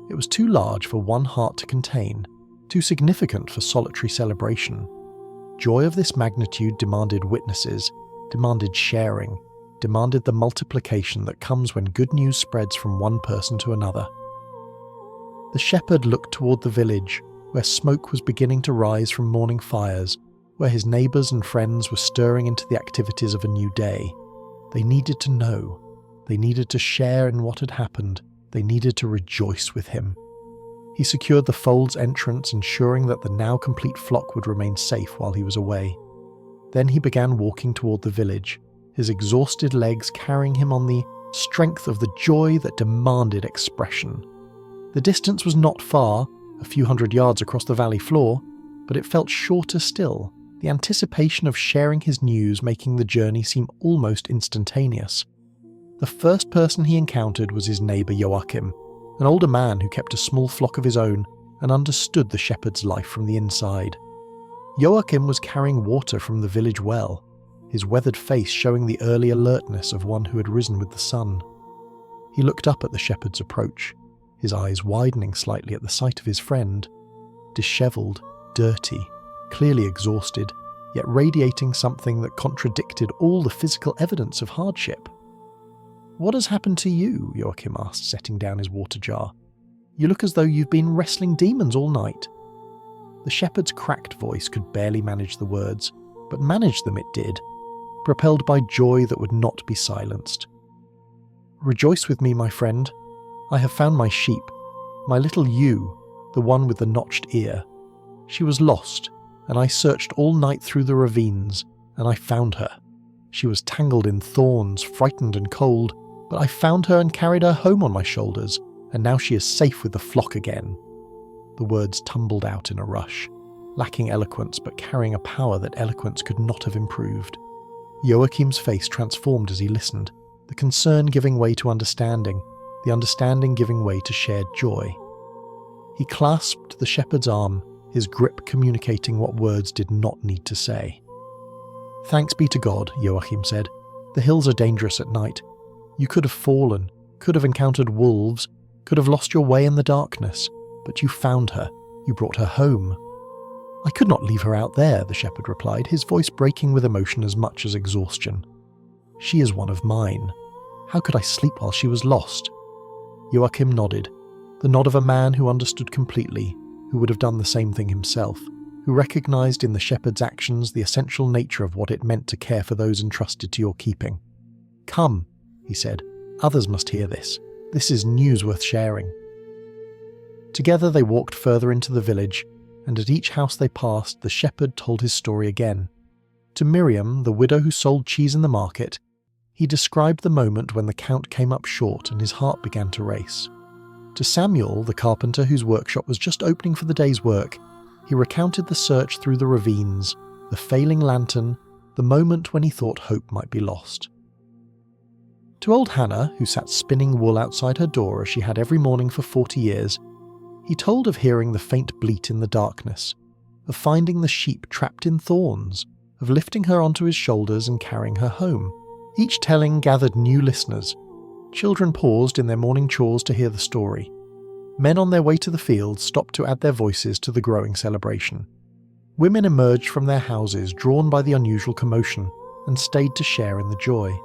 It was too large for one heart to contain, too significant for solitary celebration. Joy of this magnitude demanded witnesses, demanded sharing, demanded the multiplication that comes when good news spreads from one person to another. The shepherd looked toward the village, where smoke was beginning to rise from morning fires, where his neighbours and friends were stirring into the activities of a new day. They needed to know. They needed to share in what had happened. They needed to rejoice with him. He secured the fold's entrance, ensuring that the now complete flock would remain safe while he was away. Then he began walking toward the village, his exhausted legs carrying him on the strength of the joy that demanded expression. The distance was not far, a few hundred yards across the valley floor, but it felt shorter still, the anticipation of sharing his news making the journey seem almost instantaneous. The first person he encountered was his neighbour Joachim, an older man who kept a small flock of his own and understood the shepherd's life from the inside. Joachim was carrying water from the village well, his weathered face showing the early alertness of one who had risen with the sun. He looked up at the shepherd's approach, his eyes widening slightly at the sight of his friend, dishevelled, dirty, clearly exhausted, yet radiating something that contradicted all the physical evidence of hardship. "What has happened to you?" Joachim asked, setting down his water jar. "You look as though you've been wrestling demons all night." The shepherd's cracked voice could barely manage the words, but manage them it did, propelled by joy that would not be silenced. "Rejoice with me, my friend. I have found my sheep, my little ewe, the one with the notched ear. She was lost, and I searched all night through the ravines, and I found her. She was tangled in thorns, frightened and cold, but I found her and carried her home on my shoulders, and now she is safe with the flock again." The words tumbled out in a rush, lacking eloquence but carrying a power that eloquence could not have improved. Joachim's face transformed as he listened, the concern giving way to understanding, the understanding giving way to shared joy. He clasped the shepherd's arm, his grip communicating what words did not need to say. "Thanks be to God," Joachim said. "The hills are dangerous at night. You could have fallen, could have encountered wolves, could have lost your way in the darkness, but you found her. You brought her home." "I could not leave her out there," the shepherd replied, his voice breaking with emotion as much as exhaustion. "She is one of mine. How could I sleep while she was lost?" Joachim nodded, the nod of a man who understood completely, who would have done the same thing himself, who recognized in the shepherd's actions the essential nature of what it meant to care for those entrusted to your keeping. "Come," he said, "others must hear this. This is news worth sharing." Together they walked further into the village, and at each house they passed, the shepherd told his story again. To Miriam, the widow who sold cheese in the market, he described the moment when the count came up short and his heart began to race. To Samuel, the carpenter whose workshop was just opening for the day's work, he recounted the search through the ravines, the failing lantern, the moment when he thought hope might be lost. To old Hannah, who sat spinning wool outside her door as she had every morning for 40 years, he told of hearing the faint bleat in the darkness, of finding the sheep trapped in thorns, of lifting her onto his shoulders and carrying her home. Each telling gathered new listeners. Children paused in their morning chores to hear the story. Men on their way to the fields stopped to add their voices to the growing celebration. Women emerged from their houses drawn by the unusual commotion, and stayed to share in the joy.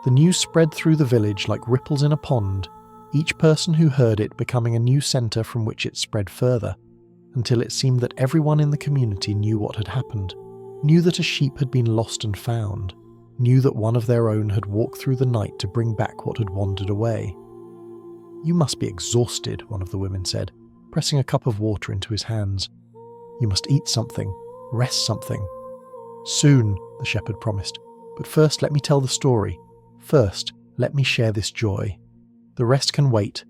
The news spread through the village like ripples in a pond, each person who heard it becoming a new centre from which it spread further, until it seemed that everyone in the community knew what had happened, knew that a sheep had been lost and found, knew that one of their own had walked through the night to bring back what had wandered away. "You must be exhausted," one of the women said, pressing a cup of water into his hands. "You must eat something, rest something." "Soon," the shepherd promised, "but first let me tell the story. First, let me share this joy. The rest can wait,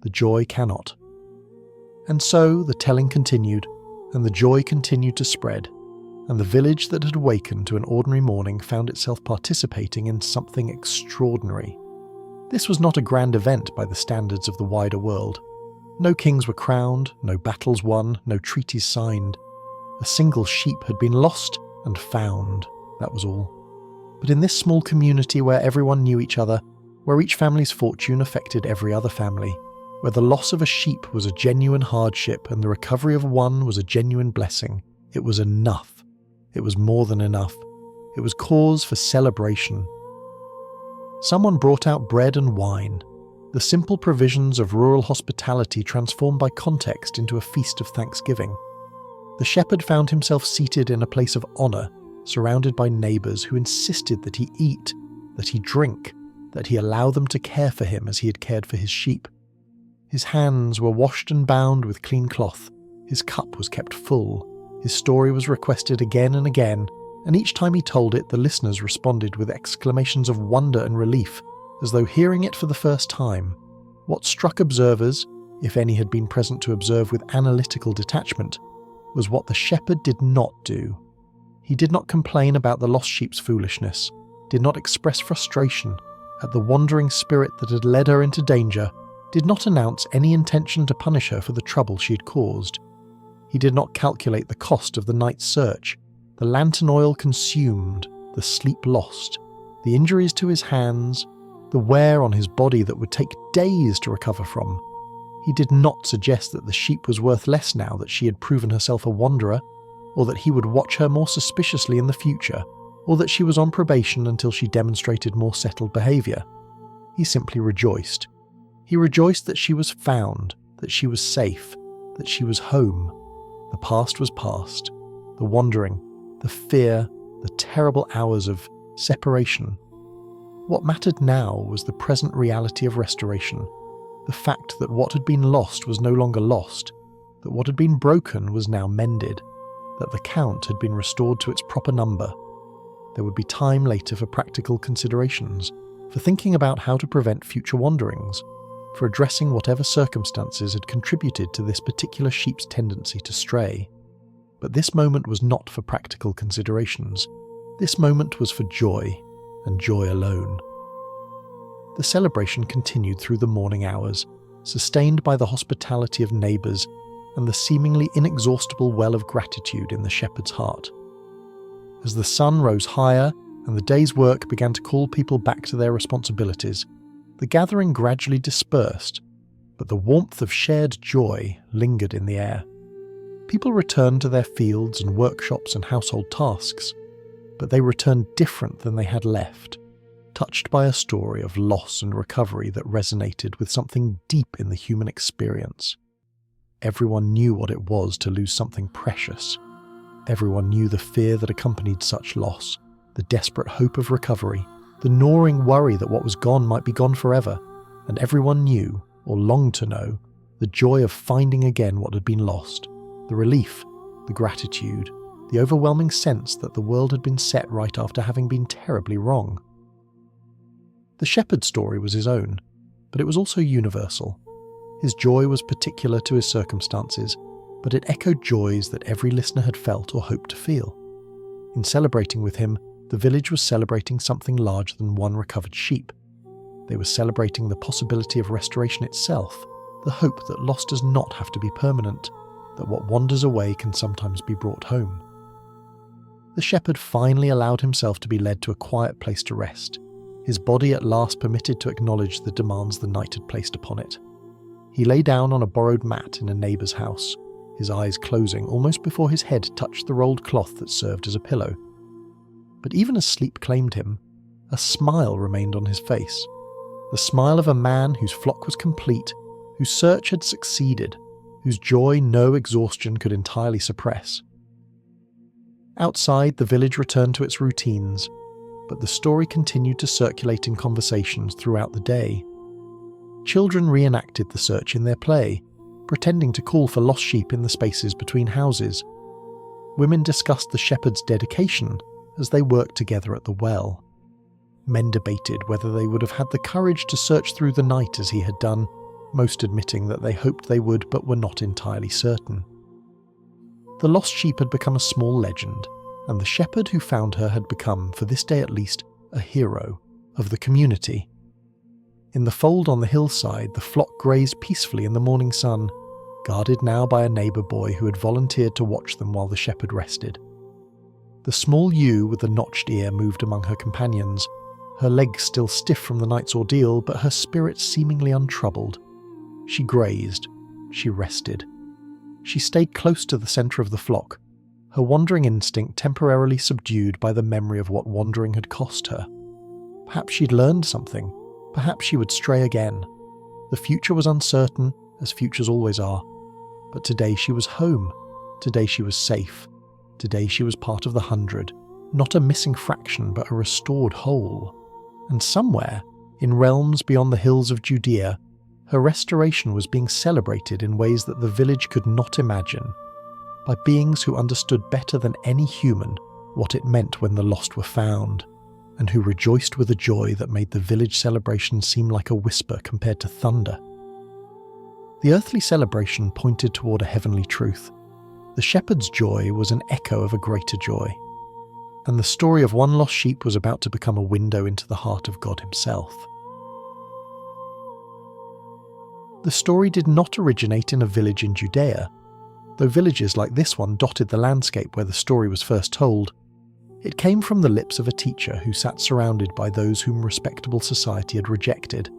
the joy cannot." And so the telling continued, and the joy continued to spread, and the village that had awakened to an ordinary morning found itself participating in something extraordinary. This was not a grand event by the standards of the wider world. No kings were crowned, no battles won, no treaties signed. A single sheep had been lost and found, that was all. But in this small community where everyone knew each other, where each family's fortune affected every other family, where the loss of a sheep was a genuine hardship and the recovery of one was a genuine blessing, it was enough. It was more than enough. It was cause for celebration. Someone brought out bread and wine, the simple provisions of rural hospitality transformed by context into a feast of thanksgiving. The shepherd found himself seated in a place of honour, surrounded by neighbours who insisted that he eat, that he drink, that he allow them to care for him as he had cared for his sheep. His hands were washed and bound with clean cloth, his cup was kept full, his story was requested again and again, and each time he told it the listeners responded with exclamations of wonder and relief, as though hearing it for the first time. What struck observers, if any had been present to observe with analytical detachment, was what the shepherd did not do. He did not complain about the lost sheep's foolishness, did not express frustration at the wandering spirit that had led her into danger, did not announce any intention to punish her for the trouble she had caused. He did not calculate the cost of the night's search, the lantern oil consumed, the sleep lost, the injuries to his hands, the wear on his body that would take days to recover from. He did not suggest that the sheep was worth less now that she had proven herself a wanderer, or that he would watch her more suspiciously in the future, or that she was on probation until she demonstrated more settled behaviour. He simply rejoiced. He rejoiced that she was found, that she was safe, that she was home. The past was past. The wandering, the fear, the terrible hours of separation. What mattered now was the present reality of restoration, the fact that what had been lost was no longer lost, that what had been broken was now mended, that the count had been restored to its proper number. There would be time later for practical considerations, for thinking about how to prevent future wanderings, for addressing whatever circumstances had contributed to this particular sheep's tendency to stray. But this moment was not for practical considerations. This moment was for joy, and joy alone. The celebration continued through the morning hours, sustained by the hospitality of neighbours and the seemingly inexhaustible well of gratitude in the shepherd's heart. As the sun rose higher and the day's work began to call people back to their responsibilities, the gathering gradually dispersed, but the warmth of shared joy lingered in the air. People returned to their fields and workshops and household tasks, but they returned different than they had left, touched by a story of loss and recovery that resonated with something deep in the human experience. Everyone knew what it was to lose something precious. Everyone knew the fear that accompanied such loss, the desperate hope of recovery, the gnawing worry that what was gone might be gone forever, and everyone knew, or longed to know, the joy of finding again what had been lost, the relief, the gratitude, the overwhelming sense that the world had been set right after having been terribly wrong. The shepherd's story was his own, but it was also universal. His joy was particular to his circumstances, but it echoed joys that every listener had felt or hoped to feel. In celebrating with him, the village was celebrating something larger than one recovered sheep. They were celebrating the possibility of restoration itself, the hope that loss does not have to be permanent, that what wanders away can sometimes be brought home. The shepherd finally allowed himself to be led to a quiet place to rest, his body at last permitted to acknowledge the demands the night had placed upon it. He lay down on a borrowed mat in a neighbour's house, his eyes closing almost before his head touched the rolled cloth that served as a pillow. But even as sleep claimed him, a smile remained on his face. The smile of a man whose flock was complete, whose search had succeeded, whose joy no exhaustion could entirely suppress. Outside, the village returned to its routines, but the story continued to circulate in conversations throughout the day. Children reenacted the search in their play, pretending to call for lost sheep in the spaces between houses. Women discussed the shepherd's dedication as they worked together at the well. Men debated whether they would have had the courage to search through the night as he had done, most admitting that they hoped they would but were not entirely certain. The lost sheep had become a small legend, and the shepherd who found her had become, for this day at least, a hero of the community. In the fold on the hillside, the flock grazed peacefully in the morning sun, guarded now by a neighbour boy who had volunteered to watch them while the shepherd rested. The small ewe with the notched ear moved among her companions, her legs still stiff from the night's ordeal, but her spirit seemingly untroubled. She grazed, she rested. She stayed close to the centre of the flock, her wandering instinct temporarily subdued by the memory of what wandering had cost her. Perhaps she'd learned something, perhaps she would stray again. The future was uncertain, as futures always are, but today she was home, today she was safe, today she was part of the 100, not a missing fraction but a restored whole. And somewhere, in realms beyond the hills of Judea, her restoration was being celebrated in ways that the village could not imagine, by beings who understood better than any human what it meant when the lost were found, and who rejoiced with a joy that made the village celebration seem like a whisper compared to thunder. The earthly celebration pointed toward a heavenly truth. The shepherd's joy was an echo of a greater joy, and the story of one lost sheep was about to become a window into the heart of God himself. The story did not originate in a village in Judea, though villages like this one dotted the landscape where the story was first told. It came from the lips of a teacher who sat surrounded by those whom respectable society had rejected,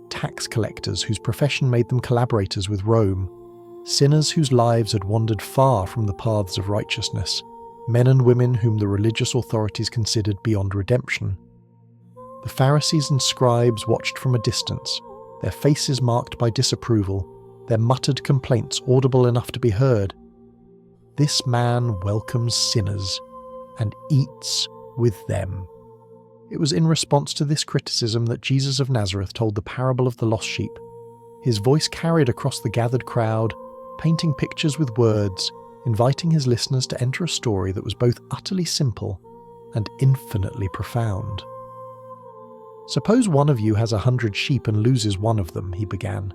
tax collectors whose profession made them collaborators with Rome, sinners whose lives had wandered far from the paths of righteousness, men and women whom the religious authorities considered beyond redemption. The Pharisees and scribes watched from a distance, their faces marked by disapproval, their muttered complaints audible enough to be heard. This man welcomes sinners and eats with them. It was in response to this criticism that Jesus of Nazareth told the parable of the lost sheep. His voice carried across the gathered crowd, painting pictures with words, inviting his listeners to enter a story that was both utterly simple and infinitely profound. "Suppose one of you has 100 sheep and loses one of them," he began,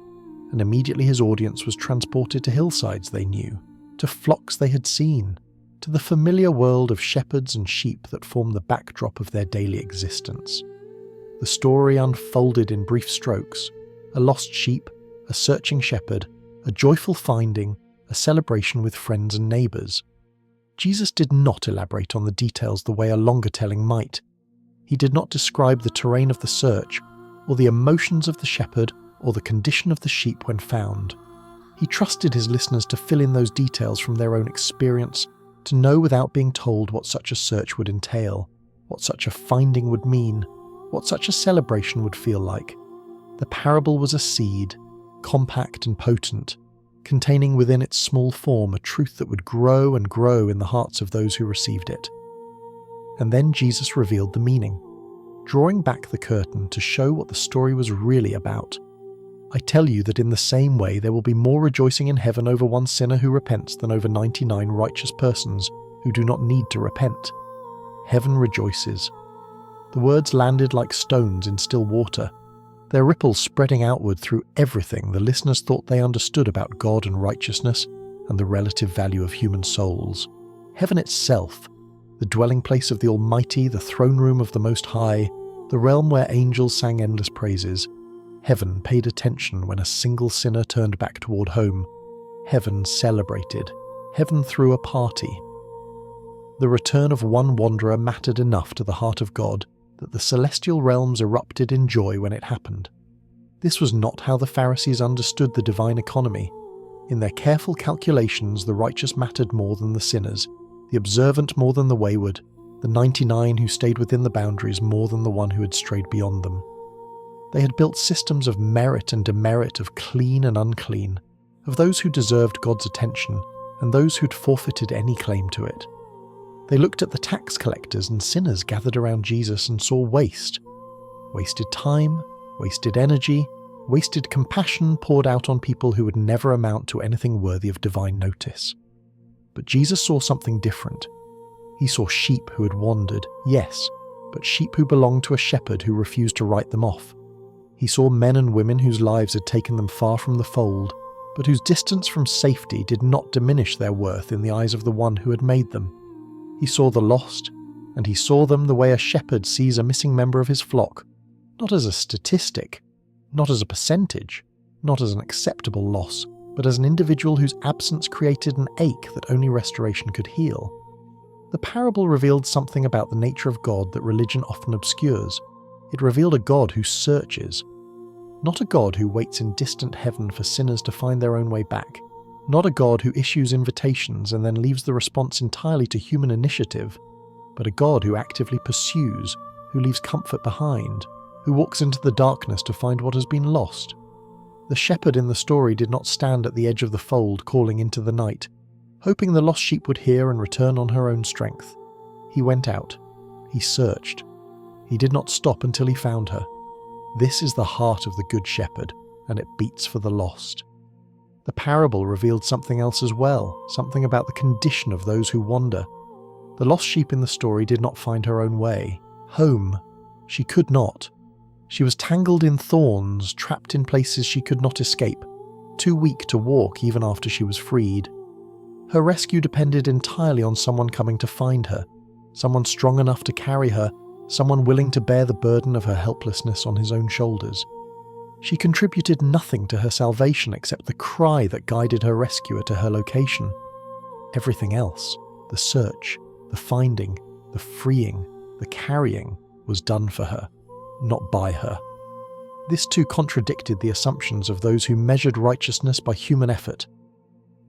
and immediately his audience was transported to hillsides they knew, to flocks they had seen, to the familiar world of shepherds and sheep that formed the backdrop of their daily existence. The story unfolded in brief strokes: a lost sheep, a searching shepherd, a joyful finding, a celebration with friends and neighbours. Jesus did not elaborate on the details the way a longer telling might. He did not describe the terrain of the search, or the emotions of the shepherd, or the condition of the sheep when found. He trusted his listeners to fill in those details from their own experience, to know without being told what such a search would entail, what such a finding would mean, what such a celebration would feel like. The parable was a seed, compact and potent, containing within its small form a truth that would grow and grow in the hearts of those who received it. And then Jesus revealed the meaning, drawing back the curtain to show what the story was really about. "I tell you that in the same way there will be more rejoicing in heaven over one sinner who repents than over 99 righteous persons who do not need to repent. Heaven rejoices." The words landed like stones in still water, their ripples spreading outward through everything the listeners thought they understood about God and righteousness and the relative value of human souls. Heaven itself, the dwelling place of the Almighty, the throne room of the Most High, the realm where angels sang endless praises. Heaven paid attention when a single sinner turned back toward home. Heaven celebrated. Heaven threw a party. The return of one wanderer mattered enough to the heart of God that the celestial realms erupted in joy when it happened. This was not how the Pharisees understood the divine economy. In their careful calculations, the righteous mattered more than the sinners, the observant more than the wayward, the 99 who stayed within the boundaries more than the one who had strayed beyond them. They had built systems of merit and demerit, of clean and unclean, of those who deserved God's attention and those who'd forfeited any claim to it. They looked at the tax collectors and sinners gathered around Jesus and saw waste. Wasted time, wasted energy, wasted compassion poured out on people who would never amount to anything worthy of divine notice. But Jesus saw something different. He saw sheep who had wandered, yes, but sheep who belonged to a shepherd who refused to write them off. He saw men and women whose lives had taken them far from the fold, but whose distance from safety did not diminish their worth in the eyes of the one who had made them. He saw the lost, and he saw them the way a shepherd sees a missing member of his flock, not as a statistic, not as a percentage, not as an acceptable loss, but as an individual whose absence created an ache that only restoration could heal. The parable revealed something about the nature of God that religion often obscures. It revealed a God who searches, not a God who waits in distant heaven for sinners to find their own way back, not a God who issues invitations and then leaves the response entirely to human initiative, but a God who actively pursues, who leaves comfort behind, who walks into the darkness to find what has been lost. The shepherd in the story did not stand at the edge of the fold calling into the night, hoping the lost sheep would hear and return on her own strength. He went out. He searched. He did not stop until he found her. This is the heart of the Good Shepherd, and it beats for the lost. The parable revealed something else as well, something about the condition of those who wander. The lost sheep in the story did not find her own way. Home. She could not. She was tangled in thorns, trapped in places she could not escape, too weak to walk even after she was freed. Her rescue depended entirely on someone coming to find her, someone strong enough to carry her, someone willing to bear the burden of her helplessness on his own shoulders. She contributed nothing to her salvation except the cry that guided her rescuer to her location. Everything else, the search, the finding, the freeing, the carrying, was done for her, not by her. This too contradicted the assumptions of those who measured righteousness by human effort.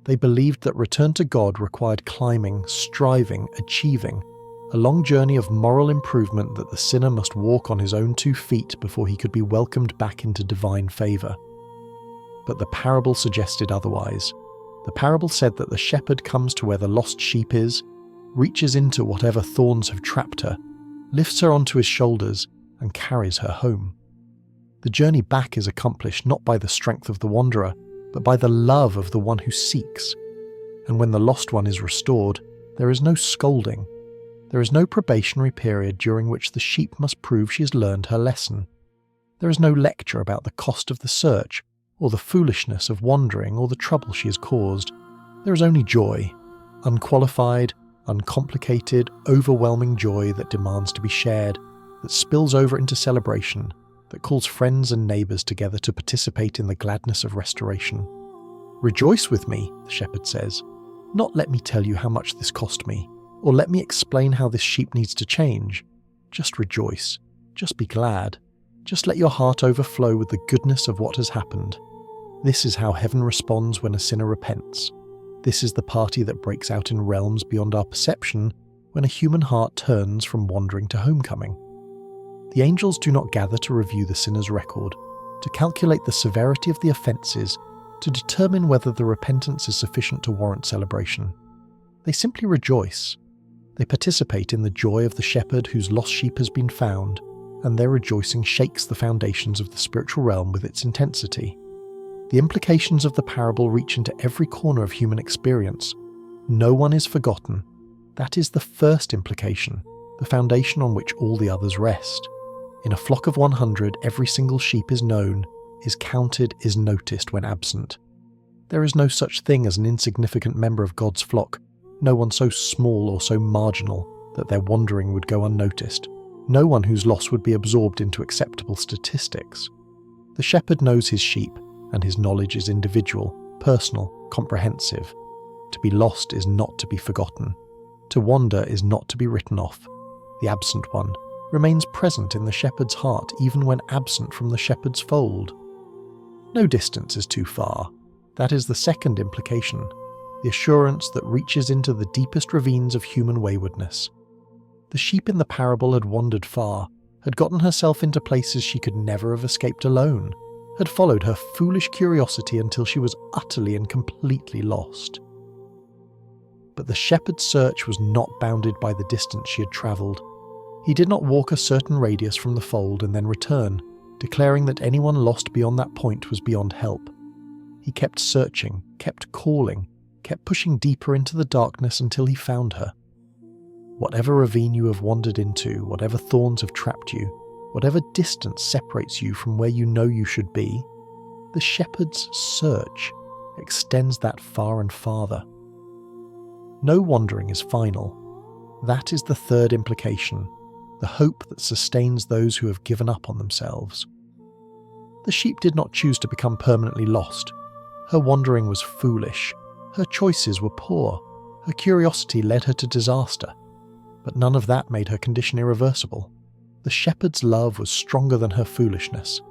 They believed that return to God required climbing, striving, achieving, a long journey of moral improvement that the sinner must walk on his own 2 feet before he could be welcomed back into divine favour. But the parable suggested otherwise. The parable said that the shepherd comes to where the lost sheep is, reaches into whatever thorns have trapped her, lifts her onto his shoulders, and carries her home. The journey back is accomplished not by the strength of the wanderer, but by the love of the one who seeks. And when the lost one is restored, there is no scolding. There is no probationary period during which the sheep must prove she has learned her lesson. There is no lecture about the cost of the search, or the foolishness of wandering, or the trouble she has caused. There is only joy, unqualified, uncomplicated, overwhelming joy that demands to be shared, that spills over into celebration, that calls friends and neighbours together to participate in the gladness of restoration. Rejoice with me, the shepherd says. Not let me tell you how much this cost me, or let me explain how this sheep needs to change. Just rejoice. Just be glad. Just let your heart overflow with the goodness of what has happened. This is how heaven responds when a sinner repents. This is the party that breaks out in realms beyond our perception when a human heart turns from wandering to homecoming. The angels do not gather to review the sinner's record, to calculate the severity of the offences, to determine whether the repentance is sufficient to warrant celebration. They simply rejoice. They participate in the joy of the shepherd whose lost sheep has been found, and their rejoicing shakes the foundations of the spiritual realm with its intensity. The implications of the parable reach into every corner of human experience. No one is forgotten. That is the first implication, the foundation on which all the others rest. In a flock of 100, every single sheep is known, is counted, is noticed when absent. There is no such thing as an insignificant member of God's flock, no one so small or so marginal that their wandering would go unnoticed, no one whose loss would be absorbed into acceptable statistics. The shepherd knows his sheep, and his knowledge is individual, personal, comprehensive. To be lost is not to be forgotten. To wander is not to be written off. The absent one remains present in the shepherd's heart even when absent from the shepherd's fold. No distance is too far. That is the second implication, the assurance that reaches into the deepest ravines of human waywardness. The sheep in the parable had wandered far, had gotten herself into places she could never have escaped alone, had followed her foolish curiosity until she was utterly and completely lost. But the shepherd's search was not bounded by the distance she had travelled. He did not walk a certain radius from the fold and then return, declaring that anyone lost beyond that point was beyond help. He kept searching, kept calling, kept pushing deeper into the darkness until he found her. Whatever ravine you have wandered into, whatever thorns have trapped you, whatever distance separates you from where you know you should be, the shepherd's search extends that far and farther. No wandering is final. That is the third implication, the hope that sustains those who have given up on themselves. The sheep did not choose to become permanently lost. Her wandering was foolish. Her choices were poor. Her curiosity led her to disaster. But none of that made her condition irreversible. The shepherd's love was stronger than her foolishness.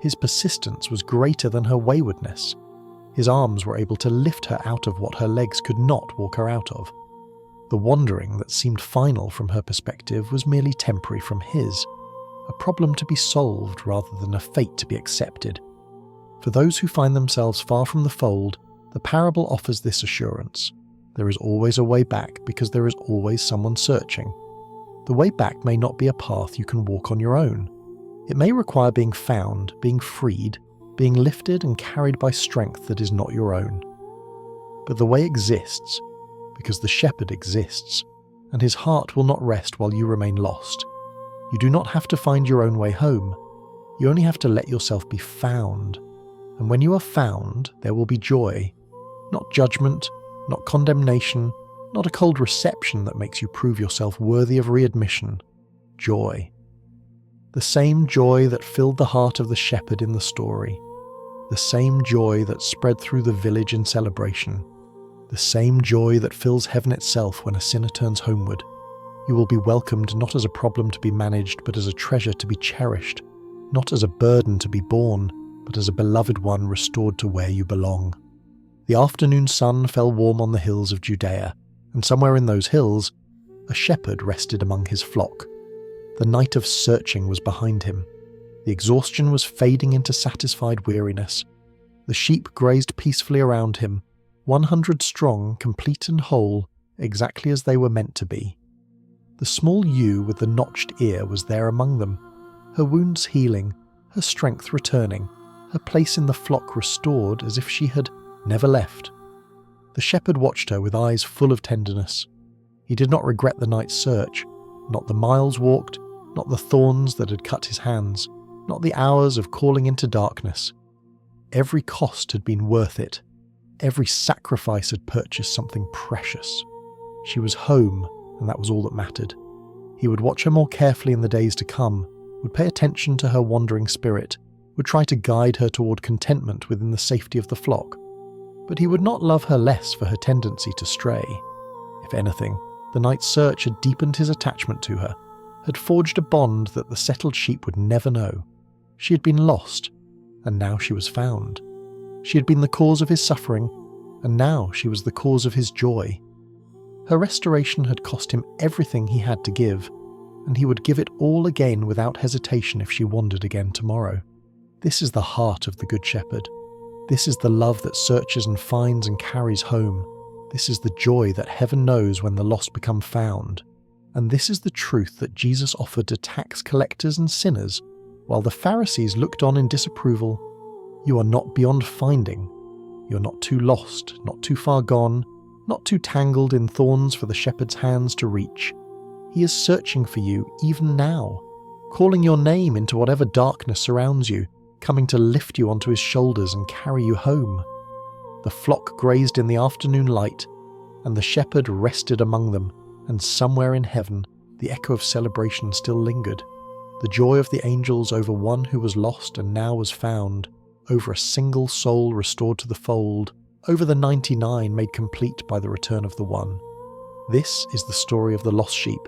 His persistence was greater than her waywardness. His arms were able to lift her out of what her legs could not walk her out of. The wandering that seemed final from her perspective was merely temporary from his, a problem to be solved rather than a fate to be accepted. For those who find themselves far from the fold, the parable offers this assurance. There is always a way back because there is always someone searching. The way back may not be a path you can walk on your own. It may require being found, being freed, being lifted and carried by strength that is not your own. But the way exists, because the shepherd exists, and his heart will not rest while you remain lost. You do not have to find your own way home. You only have to let yourself be found. And when you are found, there will be joy. Not judgment, not condemnation, not a cold reception that makes you prove yourself worthy of readmission. Joy. The same joy that filled the heart of the shepherd in the story. The same joy that spread through the village in celebration. The same joy that fills heaven itself when a sinner turns homeward. You will be welcomed not as a problem to be managed, but as a treasure to be cherished. Not as a burden to be borne, but as a beloved one restored to where you belong. The afternoon sun fell warm on the hills of Judea, and somewhere in those hills, a shepherd rested among his flock. The night of searching was behind him. The exhaustion was fading into satisfied weariness. The sheep grazed peacefully around him, 100 strong, complete and whole, exactly as they were meant to be. The small ewe with the notched ear was there among them, her wounds healing, her strength returning, her place in the flock restored as if she had never left. The shepherd watched her with eyes full of tenderness. He did not regret the night's search, not the miles walked, not the thorns that had cut his hands, not the hours of calling into darkness. Every cost had been worth it. Every sacrifice had purchased something precious. She was home, and that was all that mattered. He would watch her more carefully in the days to come, would pay attention to her wandering spirit, would try to guide her toward contentment within the safety of the flock. But he would not love her less for her tendency to stray. If anything, the night's search had deepened his attachment to her, had forged a bond that the settled sheep would never know. She had been lost, and now she was found. She had been the cause of his suffering, and now she was the cause of his joy. Her restoration had cost him everything he had to give, and he would give it all again without hesitation if she wandered again tomorrow. This is the heart of the Good Shepherd. This is the love that searches and finds and carries home. This is the joy that heaven knows when the lost become found. And this is the truth that Jesus offered to tax collectors and sinners, while the Pharisees looked on in disapproval. You are not beyond finding. You are not too lost, not too far gone, not too tangled in thorns for the shepherd's hands to reach. He is searching for you even now, calling your name into whatever darkness surrounds you, coming to lift you onto his shoulders and carry you home. The flock grazed in the afternoon light, and the shepherd rested among them, and somewhere in heaven the echo of celebration still lingered. The joy of the angels over one who was lost and now was found, over a single soul restored to the fold, over the 99 made complete by the return of the one. This is the story of the lost sheep.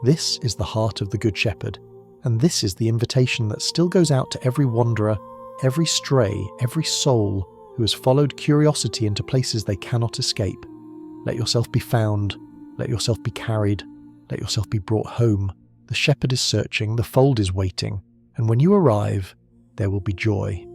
This is the heart of the Good Shepherd. And this is the invitation that still goes out to every wanderer, every stray, every soul who has followed curiosity into places they cannot escape. Let yourself be found, let yourself be carried, Let yourself be brought home. The shepherd is searching, the fold is waiting, and when you arrive, there will be joy.